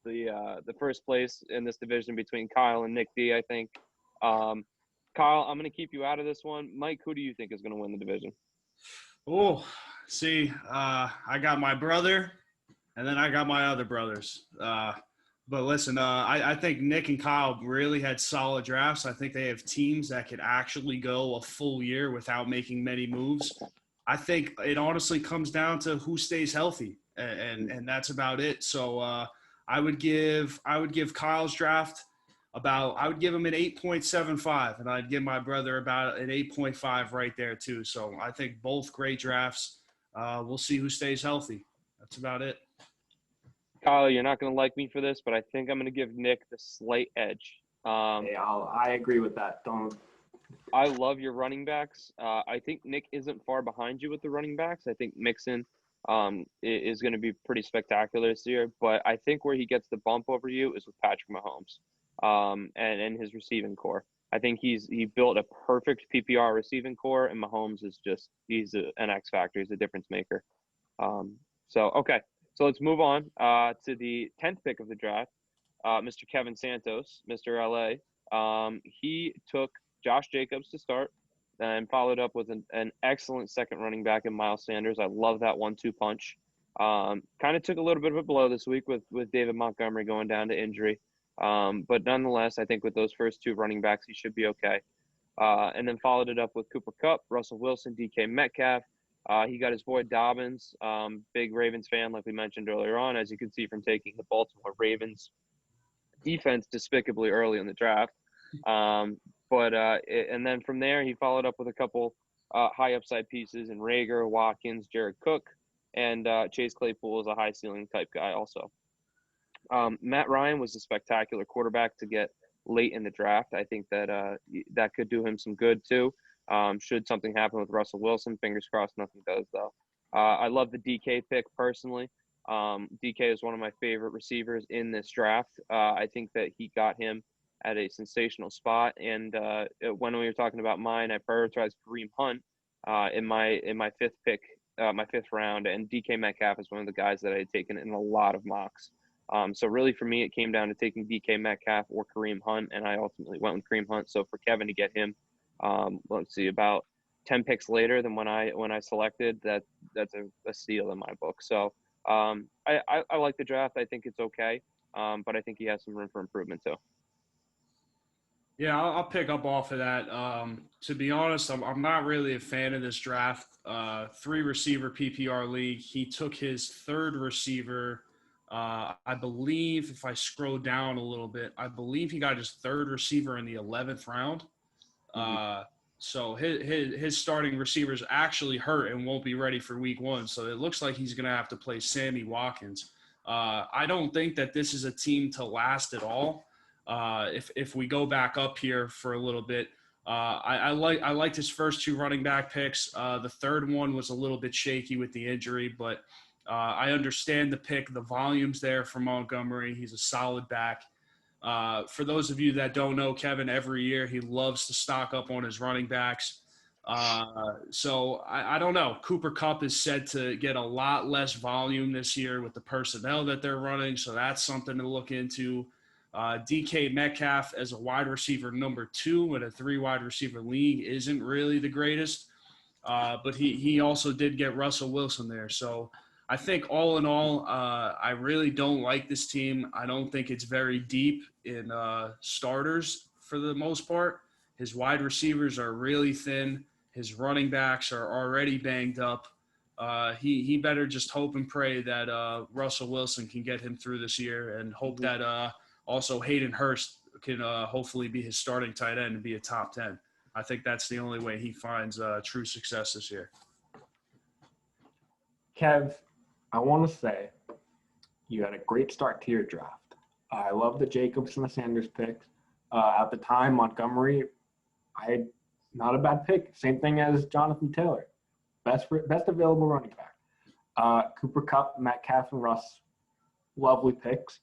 the first place in this division between Kyle and Nick D. I think. Kyle, I'm going to keep you out of this one. Mike, who do you think is going to win the division? Oh, see, I got my brother. And then I got my other brothers. But listen, I think Nick and Kyle really had solid drafts. I think they have teams that could actually go a full year without making many moves. I think it honestly comes down to who stays healthy, and that's about it. So I would give Kyle's draft I would give him an 8.75, and I'd give my brother about an 8.5 right there too. So I think both great drafts. We'll see who stays healthy. That's about it. Kyle, you're not going to like me for this, but I think I'm going to give Nick the slight edge. I agree with that. I love your running backs. I think Nick isn't far behind you with the running backs. I think Mixon is going to be pretty spectacular this year, but I think where he gets the bump over you is with Patrick Mahomes and his receiving core. I think he built a perfect PPR receiving core, and Mahomes is he's an X factor. He's a difference maker. Okay. So let's move on to the 10th pick of the draft, Mr. Kevin Santos, Mr. LA. He took Josh Jacobs to start and followed up with an excellent second running back in Miles Sanders. I love that 1-2 punch. Kind of took a little bit of a blow this week with David Montgomery going down to injury. But nonetheless, I think with those first two running backs, he should be okay. And then followed it up with Cooper Kupp, Russell Wilson, DK Metcalf. He got his boy Dobbins, big Ravens fan, like we mentioned earlier on, as you can see from taking the Baltimore Ravens defense despicably early in the draft. And then from there, he followed up with a couple high upside pieces in Rager, Watkins, Jared Cook, and Chase Claypool is a high ceiling type guy also. Matt Ryan was a spectacular quarterback to get late in the draft. I think that that could do him some good too. Should something happen with Russell Wilson, fingers crossed nothing does though. I love the DK pick personally. DK is one of my favorite receivers in this draft. I think that he got him at a sensational spot. And when we were talking about mine, I prioritized Kareem Hunt in my fifth pick, my fifth round, and DK Metcalf is one of the guys that I had taken in a lot of mocks. So really for me, it came down to taking DK Metcalf or Kareem Hunt, and I ultimately went with Kareem Hunt. So for Kevin to get him, let's see, about 10 picks later than when I selected, that's a steal in my book. So I like the draft. I think it's okay, but I think he has some room for improvement too. Yeah, I'll pick up off of that. To be honest, I'm not really a fan of this draft. 3-receiver PPR league. He took his third receiver. I believe if I scroll down a little bit, I believe he got his third receiver in the 11th round. So his starting receivers actually hurt and won't be ready for week 1. So it looks like he's going to have to play Sammy Watkins. I don't think that this is a team to last at all. If we go back up here for a little bit, I liked his first 2 running back picks. The third one was a little bit shaky with the injury, but I understand the pick. The volume's there for Montgomery. He's a solid back. For those of you that don't know, Kevin, every year he loves to stock up on his running backs. So I don't know. Cooper Kupp is said to get a lot less volume this year with the personnel that they're running, so that's something to look into. DK Metcalf as a wide receiver number 2 in a 3 wide receiver league isn't really the greatest, but he also did get Russell Wilson there. So I think all in all, I really don't like this team. I don't think it's very deep in starters for the most part. His wide receivers are really thin. His running backs are already banged up. He better just hope and pray that Russell Wilson can get him through this year, and hope that also Hayden Hurst can hopefully be his starting tight end and be a top 10. I think that's the only way he finds true success this year. Kev, I want to say you had a great start to your draft. I love the Jacobs and the Sanders picks. At the time, Montgomery, not a bad pick. Same thing as Jonathan Taylor. Best available running back. Cooper Kupp, Metcalf, and Russ, lovely picks.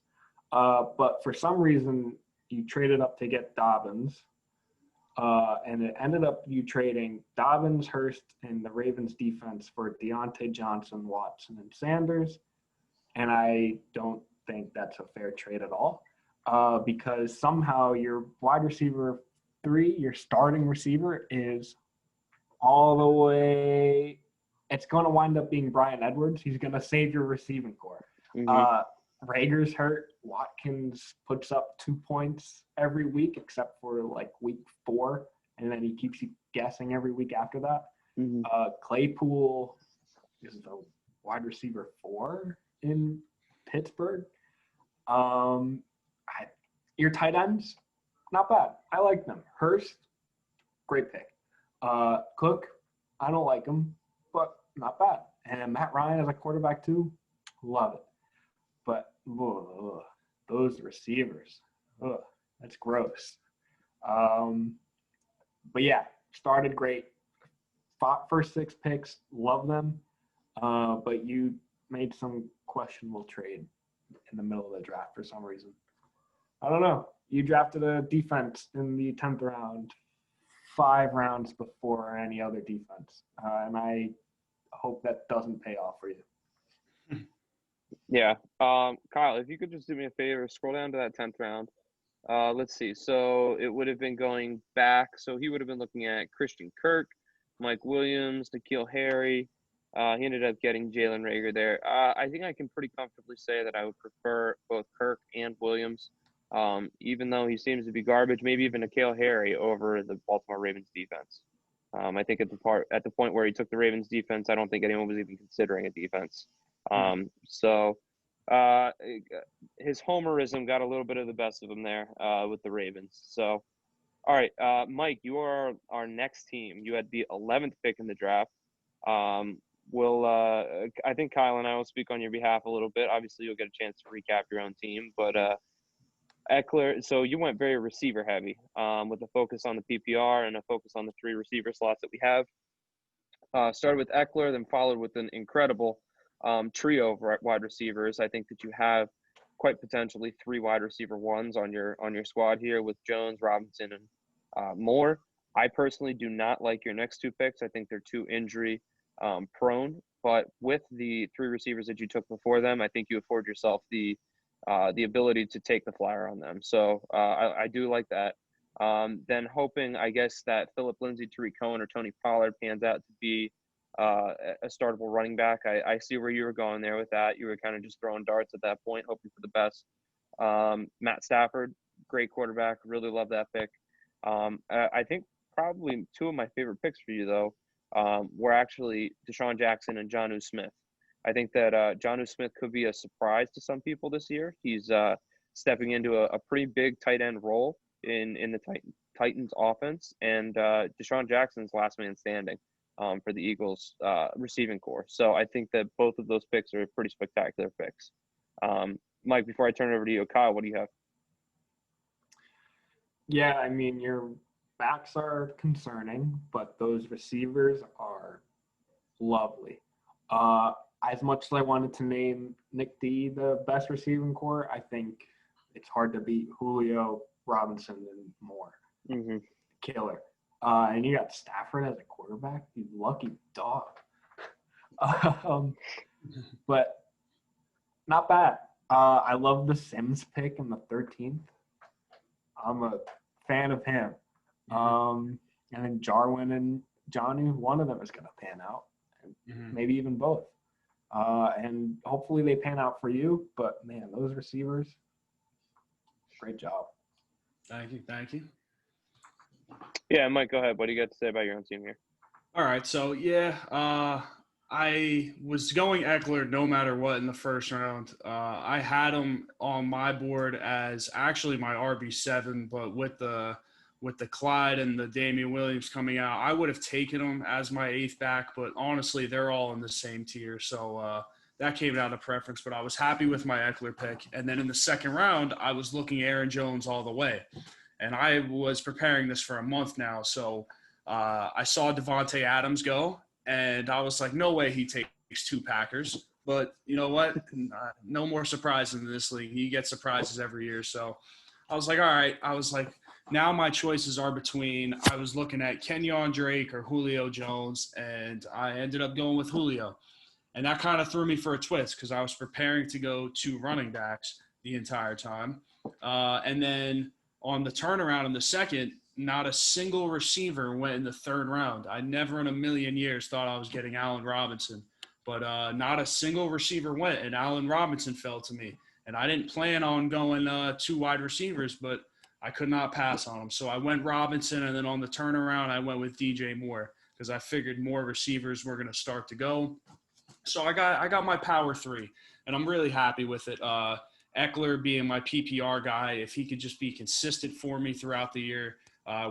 But for some reason, you traded up to get Dobbins. And it ended up you trading Dobbins, Hurst, and the Ravens defense for Deontay Johnson, Watson, and Sanders. And I don't think that's a fair trade at all, because somehow your wide receiver 3, your starting receiver, is all the way – it's going to wind up being Bryan Edwards. He's going to save your receiving core. Rager's hurt. Watkins puts up 2 points every week except for like week 4, and then he keeps you guessing every week after that. Claypool is the wide receiver 4 in Pittsburgh. Your tight ends, not bad. I like them. Hurst, great pick. Cook, I don't like him, but not bad. And Matt Ryan as a quarterback too, love it. But those receivers, that's gross. But yeah, started great. First 6 picks, love them. But you made some questionable trade in the middle of the draft for some reason. I don't know. You drafted a defense in the 10th round, 5 rounds before any other defense. And I hope that doesn't pay off for you. Yeah. Kyle, if you could just do me a favor, scroll down to that 10th round. Let's see. So it would have been going back. So he would have been looking at Christian Kirk, Mike Williams, N'Keal Harry. He ended up getting Jalen Reagor there. I think I can pretty comfortably say that I would prefer both Kirk and Williams, even though he seems to be garbage. Maybe even N'Keal Harry over the Baltimore Ravens defense. I think at the point where he took the Ravens defense, I don't think anyone was even considering a defense. So his homerism got a little bit of the best of him there with the Ravens. So, all right, Mike, you are our next team. You had the 11th pick in the draft. I think Kyle and I will speak on your behalf a little bit. Obviously, you'll get a chance to recap your own team, but Ekeler. So you went very receiver heavy with a focus on the PPR and a focus on the 3 receiver slots that we have. Started with Ekeler, then followed with an incredible trio of wide receivers. I think that you have quite potentially 3 wide receiver ones on your squad here with Jones, Robinson, and Moore. I personally do not like your next 2 picks. I think they're too injury prone. But with the 3 receivers that you took before them, I think you afford yourself the ability to take the flyer on them. So I do like that. Then hoping, I guess, that Phillip Lindsay, Tariq Cohen, or Tony Pollard pans out to be a startable running back. I see where you were going there with that. You were kind of just throwing darts at that point, hoping for the best. Matt Stafford, great quarterback. Really love that pick. I think probably 2 of my favorite picks for you, though, were actually Deshaun Jackson and Jonnu Smith. I think that Jonnu Smith could be a surprise to some people this year. He's stepping into a pretty big tight end role in the Titans offense, and Deshaun Jackson's last man standing for the Eagles receiving core. So I think that both of those picks are pretty spectacular picks. Mike, before I turn it over to you, Kyle, what do you have? Yeah, I mean, your backs are concerning, but those receivers are lovely. As much as I wanted to name Nick D the best receiving core, I think it's hard to beat Julio, Robinson, and Moore. Mm-hmm. Killer. And you got Stafford as a quarterback. You lucky dog. But not bad. I love the Sims pick in the 13th. I'm a fan of him. And then Jarwin and Jonnu, one of them is going to pan out. Maybe even both. And hopefully they pan out for you. But, man, those receivers, great job. Thank you. Yeah, Mike, go ahead. What do you got to say about your own team here? All right, so I was going Ekeler no matter what in the first round. I had him on my board as actually my RB7, but with the Clyde and the Damian Williams coming out, I would have taken him as my 8th back. But honestly, they're all in the same tier, so that came down to preference. But I was happy with my Ekeler pick, and then in the second round, I was looking Aaron Jones all the way. And I was preparing this for a month now, so I saw Devontae Adams go, and I was like, no way he takes 2 Packers. But you know what? No more surprises in this league. He gets surprises every year. So I was like, all right. I was like, now my choices are between – I was looking at Kenyon Drake or Julio Jones, and I ended up going with Julio. And that kind of threw me for a twist because I was preparing to go 2 running backs the entire time. And then – on the turnaround in the second, not a single receiver went in the 3rd round. I never in a million years thought I was getting Allen Robinson, but not a single receiver went, and Allen Robinson fell to me. And I didn't plan on going 2 wide receivers, but I could not pass on him. So I went Robinson, and then on the turnaround, I went with DJ Moore because I figured more receivers were going to start to go. So I got my power 3, and I'm really happy with it. Ekeler being my PPR guy, if he could just be consistent for me throughout the year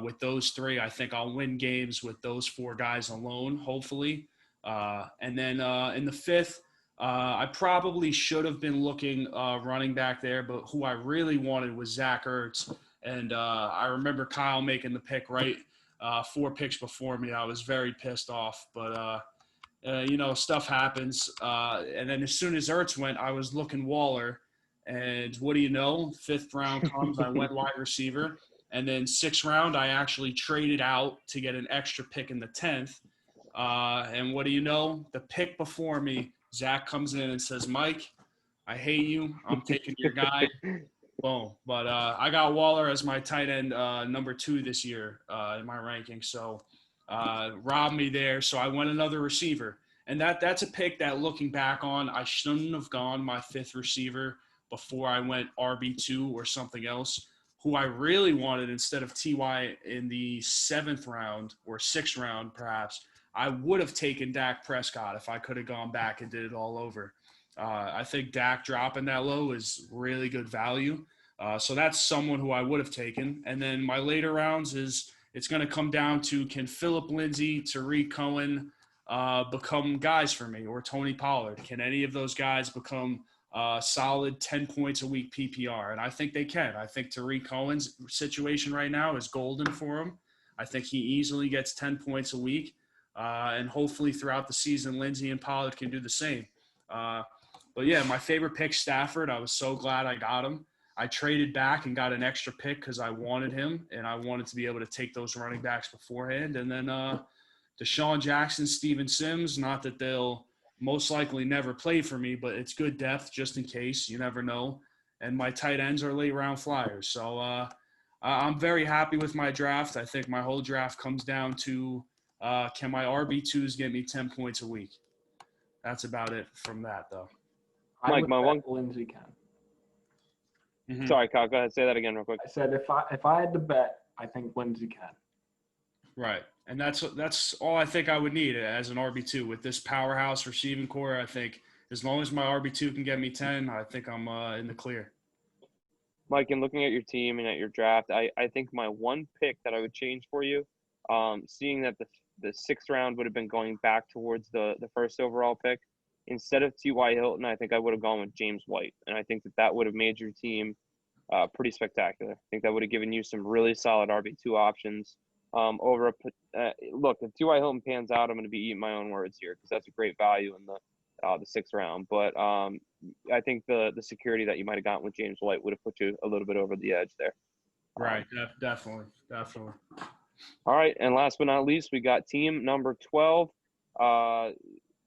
with those 3, I think I'll win games with those 4 guys alone, hopefully. And then in the 5th, I probably should have been looking running back there, but who I really wanted was Zach Ertz. And I remember Kyle making the pick right 4 picks before me. I was very pissed off, but stuff happens. And then as soon as Ertz went, I was looking Waller. And what do you know? 5th round comes, I went wide receiver. And then 6th round, I actually traded out to get an extra pick in the 10th. And what do you know? The pick before me, Zach comes in and says, Mike, I hate you. I'm taking your guy. Boom. But I got Waller as my tight end number 2 this year in my ranking. So robbed me there. So I went another receiver. And that's a pick that, looking back on, I shouldn't have gone my 5th receiver before I went RB2 or something else. Who I really wanted instead of Ty in the 7th round or 6th round, perhaps, I would have taken Dak Prescott if I could have gone back and did it all over. I think Dak dropping that low is really good value. So that's someone who I would have taken. And then my later rounds it's going to come down to, can Phillip Lindsay, Tariq Cohen become guys for me, or Tony Pollard? Can any of those guys become solid 10 points a week PPR? And I think they can. I think Tariq Cohen's situation right now is golden for him. I think he easily gets 10 points a week. And hopefully throughout the season, Lindsay and Pollard can do the same. But yeah, my favorite pick, Stafford. I was so glad I got him. I traded back and got an extra pick because I wanted him, and I wanted to be able to take those running backs beforehand. And then Deshaun Jackson, Steven Sims, not that they'll most likely never play for me, but it's good depth just in case. You never know. And my tight ends are late round flyers. So I'm very happy with my draft. I think my whole draft comes down to, can my RB2s get me 10 points a week? That's about it from that, though. Mike, my one. Lindsay can. Mm-hmm. Sorry, Kyle. Go ahead. Say that again real quick. I said if I had to bet, I think Lindsay can. Right, and that's all I think I would need as an RB2 with this powerhouse receiving core. I think as long as my RB2 can get me 10, I think I'm in the clear. Mike, in looking at your team and at your draft, I think my one pick that I would change for you, seeing that the 6th round would have been going back towards the 1st overall pick, instead of T.Y. Hilton, I think I would have gone with James White. And I think that would have made your team pretty spectacular. I think that would have given you some really solid RB2 options. Look, if T.Y. Hilton pans out, I'm going to be eating my own words here because that's a great value in the 6th round. But I think the security that you might have gotten with James White would have put you a little bit over the edge there. Right, definitely. All right, and last but not least, we got team number 12.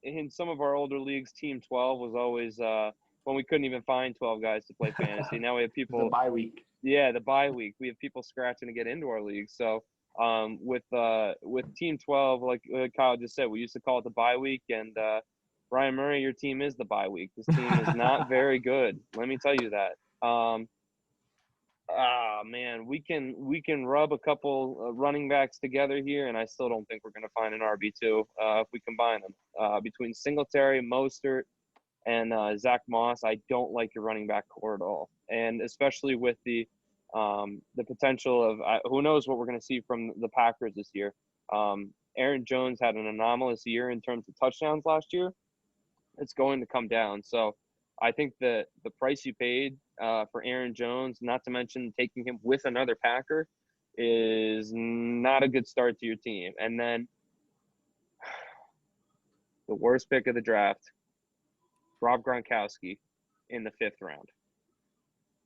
In some of our older leagues, Team 12 was always when we couldn't even find 12 guys to play fantasy. Now we have people. The bye week. Yeah, the bye week. We have people scratching to get into our league. So with Team 12, like Kyle just said, we used to call it the bye week. And Brian Murray, your team is the bye week. This team is not very good. Let me tell you that. Man, we can rub a couple running backs together here, and I still don't think we're going to find an RB2 if we combine them. Between Singletary, Mostert, and Zach Moss, I don't like your running back core at all, and especially with the potential of who knows what we're going to see from the Packers this year. Aaron Jones had an anomalous year in terms of touchdowns last year. It's going to come down, so I think that the price you paid for Aaron Jones, not to mention taking him with another Packer, is not a good start to your team. And then the worst pick of the draft, Rob Gronkowski in the 5th round.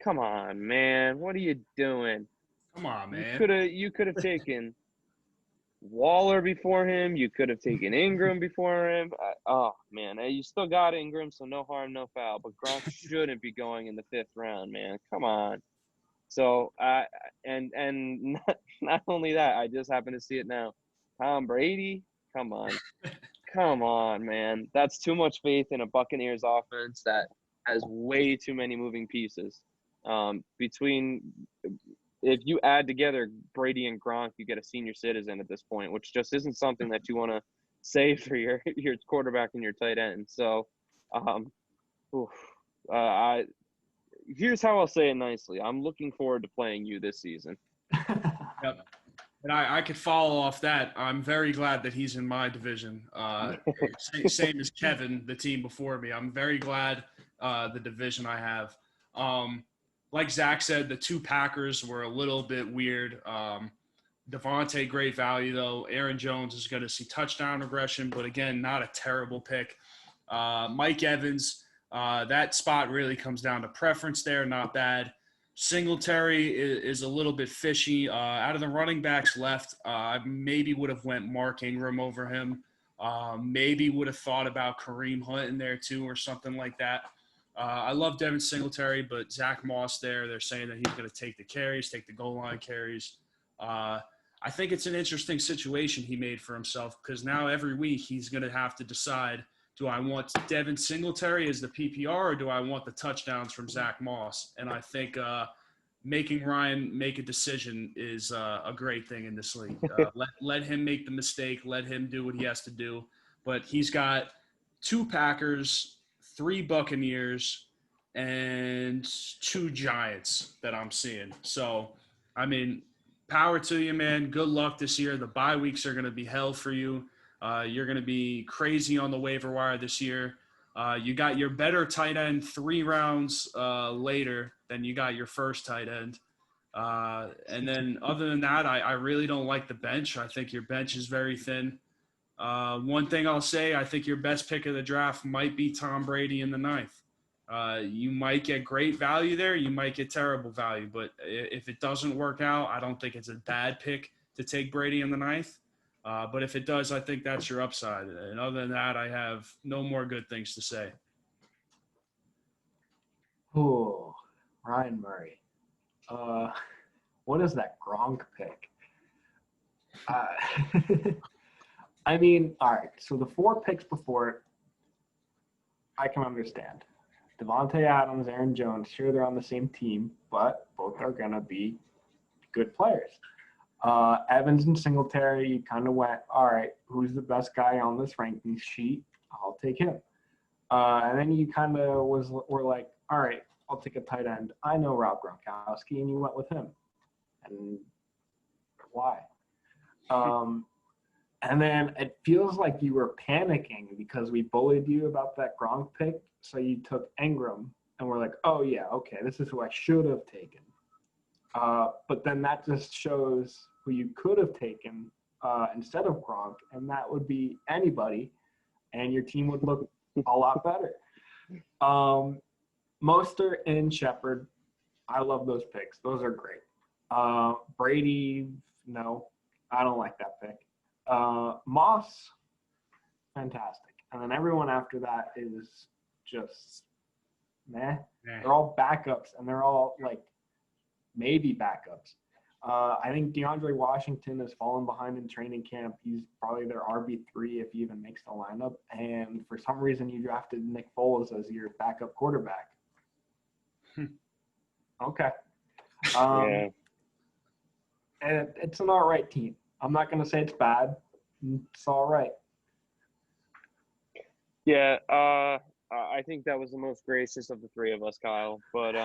Come on, man. What are you doing? Come on, man. You could have taken Waller before him. You could have taken Ingram before him. Oh, man. You still got Ingram, so no harm, no foul. But Gronk shouldn't be going in the 5th round, man. Come on. So, and not only that, I just happen to see it now. Tom Brady, come on. Come on, man. That's too much faith in a Buccaneers offense that has way too many moving pieces. If you add together Brady and Gronk, you get a senior citizen at this point, which just isn't something that you want to say for your quarterback and your tight end. So, here's how I'll say it nicely. I'm looking forward to playing you this season. Yep. And I could follow off that. I'm very glad that he's in my division. Same as Kevin, the team before me. I'm very glad the division I have. Like Zach said, the 2 Packers were a little bit weird. Devontae, great value, though. Aaron Jones is going to see touchdown regression, but, again, not a terrible pick. Mike Evans, that spot really comes down to preference there, not bad. Singletary is a little bit fishy. Out of the running backs left, I maybe would have went Mark Ingram over him. Maybe would have thought about Kareem Hunt in there too or something like that. I love Devin Singletary, but Zach Moss they're saying that he's going to take the carries, take the goal line carries. I think it's an interesting situation he made for himself because now every week he's going to have to decide, do I want Devin Singletary as the PPR or do I want the touchdowns from Zach Moss? And I think making Ryan make a decision is a great thing in this league. Let him make the mistake. Let him do what he has to do. But he's got 2 Packers, 3 Buccaneers, and 2 Giants that I'm seeing. So, I mean, power to you, man. Good luck this year. The bye weeks are going to be hell for you. You're going to be crazy on the waiver wire this year. You got your better tight end 3 rounds later than you got your first tight end. And then other than that, I really don't like the bench. I think your bench is very thin. One thing I'll say, I think your best pick of the draft might be Tom Brady in the 9th. You might get great value there. You might get terrible value. But if it doesn't work out, I don't think it's a bad pick to take Brady in the 9th. But if it does, I think that's your upside. And other than that, I have no more good things to say. Oh, Ryan Murray. What is that Gronk pick? I mean, all right. So the 4 picks before it, I can understand. Devontae Adams, Aaron Jones, sure they're on the same team, but both are going to be good players. Evans and Singletary, you kind of went, all right, who's the best guy on this ranking sheet? I'll take him. And then you kind of were like, all right, I'll take a tight end. I know Rob Gronkowski, and you went with him. And why? And then it feels like you were panicking because we bullied you about that Gronk pick. So you took Ingram, and we're like, oh, yeah, okay, this is who I should have taken. But then that just shows who you could have taken instead of Gronk, and that would be anybody, and your team would look a lot better. Mostert and Shepard, I love those picks. Those are great. Brady, no, I don't like that pick. Moss, fantastic. And then everyone after that is just meh. They're all backups, and they're all like maybe backups. I think DeAndre Washington has fallen behind in training camp. He's probably their RB3 if he even makes the lineup. And for some reason, you drafted Nick Foles as your backup quarterback. Okay. Yeah. And it's an all right team. I'm not going to say it's bad. It's all right. Yeah, I think that was the most gracious of the 3 of us, Kyle. But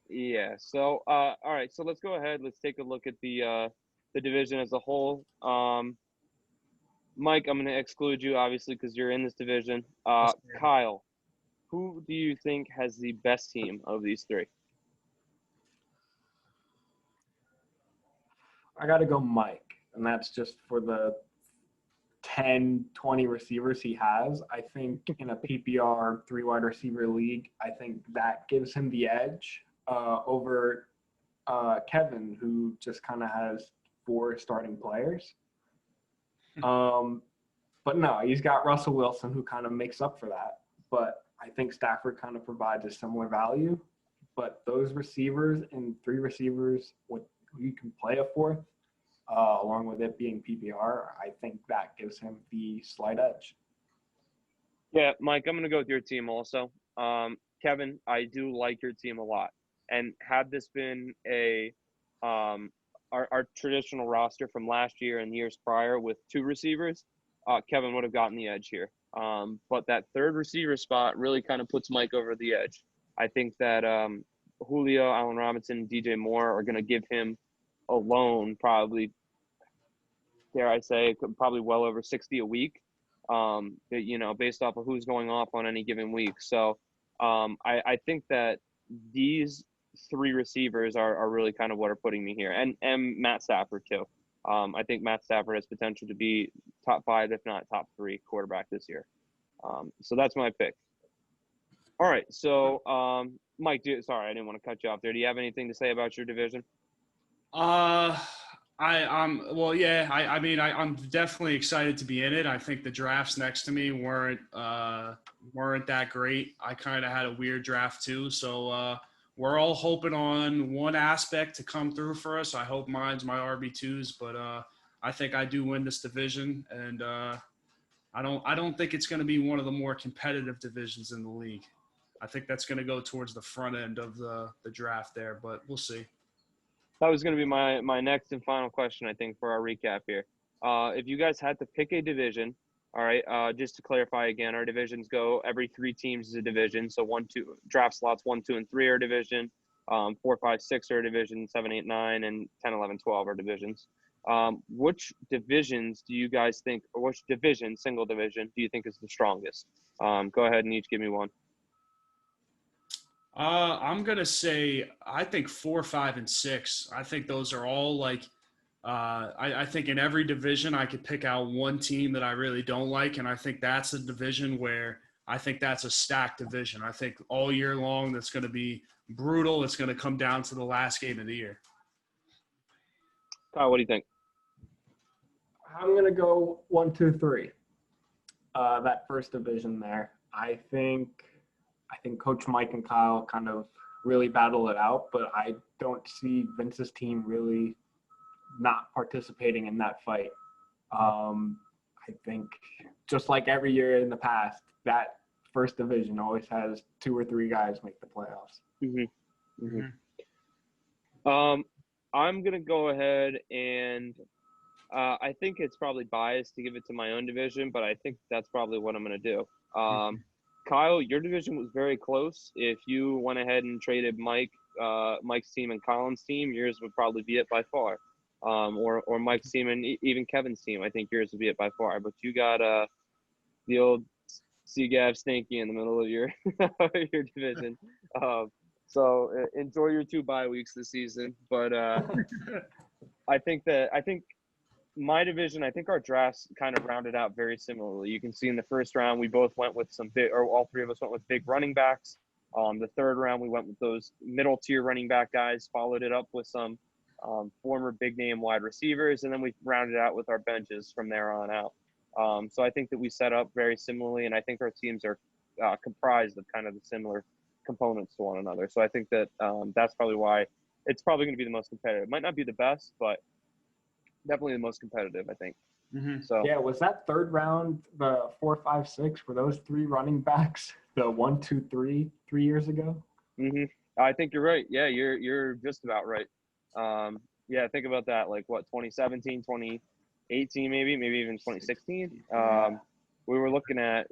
yeah, so all right, so let's go ahead. Let's take a look at the division as a whole. Mike, I'm going to exclude you obviously because you're in this division. Kyle, who do you think has the best team of these 3? I got to go Mike, and that's just for the 10, 20 receivers he has. I think in a PPR 3 wide receiver league, I think that gives him the edge over Kevin, who just kind of has 4 starting players. But no, he's got Russell Wilson, who kind of makes up for that. But I think Stafford kind of provides a similar value. But those receivers and 3 receivers, what you can play a 4th, along with it being PPR, I think that gives him the slight edge. Yeah, Mike, I'm going to go with your team also. Kevin, I do like your team a lot. And had this been our traditional roster from last year and years prior with 2 receivers, Kevin would have gotten the edge here. But that 3rd receiver spot really kind of puts Mike over the edge. I think that Julio, Allen Robinson, and DJ Moore are going to give him alone probably, dare I say, probably well over 60 a week, based off of who's going off on any given week. So I think that these 3 receivers are really kind of what are putting me here. And Matt Stafford too. I think Matt Stafford has potential to be top 5, if not top 3 quarterback this year. So that's my pick. All right. So Mike, sorry, I didn't want to cut you off there. Do you have anything to say about your division? I'm definitely excited to be in it. I think the drafts next to me weren't weren't that great. I kind of had a weird draft too. So we're all hoping on one aspect to come through for us. I hope mine's my RB2s, but I think I do win this division, and I don't think it's going to be one of the more competitive divisions in the league. I think that's going to go towards the front end of the draft there, but we'll see. That was going to be my next and final question, I think, for our recap here. If you guys had to pick a division, all right, just to clarify again, our divisions go every 3 teams is a division. So 1, 2 draft slots 1, 2, and 3 are a division. 4, 5, 6 are a division. 7, 8, 9, and 10, 11, 12 are divisions. Which divisions do you guys think, or which division, single division, do you think is the strongest? Go ahead and each give me one. I'm gonna say I think 4, 5, and 6. I think those are all like. I think in every division I could pick out one team that I really don't like, and I think that's a division where I think that's a stacked division. I think all year long that's going to be brutal. It's going to come down to the last game of the year. Kyle, what do you think? I'm gonna go 1, 2, 3. That first division there. I think Coach Mike and Kyle kind of really battle it out, but I don't see Vince's team really not participating in that fight. I think just like every year in the past, that first division always has 2 or 3 guys make the playoffs. Mm-hmm. Mm-hmm. I'm going to go ahead and I think it's probably biased to give it to my own division, but I think that's probably what I'm going to do. Kyle, your division was very close. If you went ahead and traded Mike's team and Colin's team, yours would probably be it by far. Or Mike's team and even Kevin's team, I think yours would be it by far. But you got the old CGAV Stinky in the middle of your your division. So enjoy your 2 bye weeks this season. But I think my division, I think our drafts kind of rounded out very similarly. You can see in the first round, we both went with all 3 of us went with big running backs. The third round, we went with those middle tier running back guys, followed it up with some former big name wide receivers, and then we rounded out with our benches from there on out. So I think that we set up very similarly, and I think our teams are comprised of kind of the similar components to one another. So I think that that's probably why it's probably going to be the most competitive. It might not be the best, but definitely the most competitive, I think. Mm-hmm. So yeah, was that third round the 4, 5, 6? Were those 3 running backs the 1, 2, 3 years ago? Mm-hmm. I think you're right. Yeah, you're just about right. Yeah, think about that. Like what, 2017, 2018, maybe even 2016. We were looking at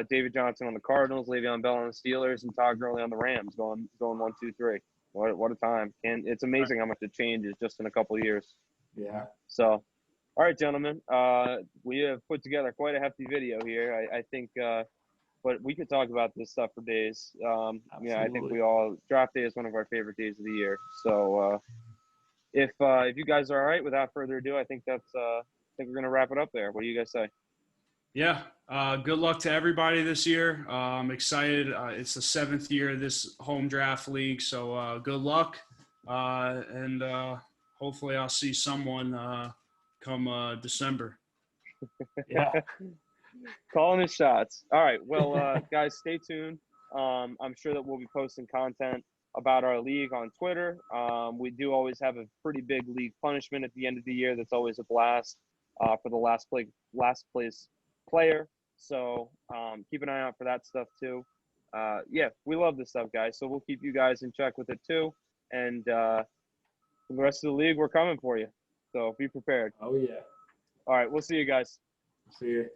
David Johnson on the Cardinals, Le'Veon Bell on the Steelers, and Todd Gurley on the Rams, going 1, 2, 3. What a time! And it's amazing how much it changes just in a couple of years. Yeah. So, all right, gentlemen, we have put together quite a hefty video here. I think, but we could talk about this stuff for days. Yeah, I think draft day is one of our favorite days of the year. So, if you guys are all right, without further ado, I think we're gonna wrap it up there. What do you guys say? Yeah. Good luck to everybody this year. I'm excited. It's the 7th year of this home draft league, so good luck. And hopefully I'll see someone come December. Yeah. Calling his shots. All right. Well, guys, stay tuned. I'm sure that we'll be posting content about our league on Twitter. We do always have a pretty big league punishment at the end of the year. That's always a blast for the last place player. So keep an eye out for that stuff too. Yeah, we love this stuff, guys. So we'll keep you guys in check with it too. And for the rest of the league, we're coming for you. So be prepared. Oh, yeah. All right. We'll see you guys. See you.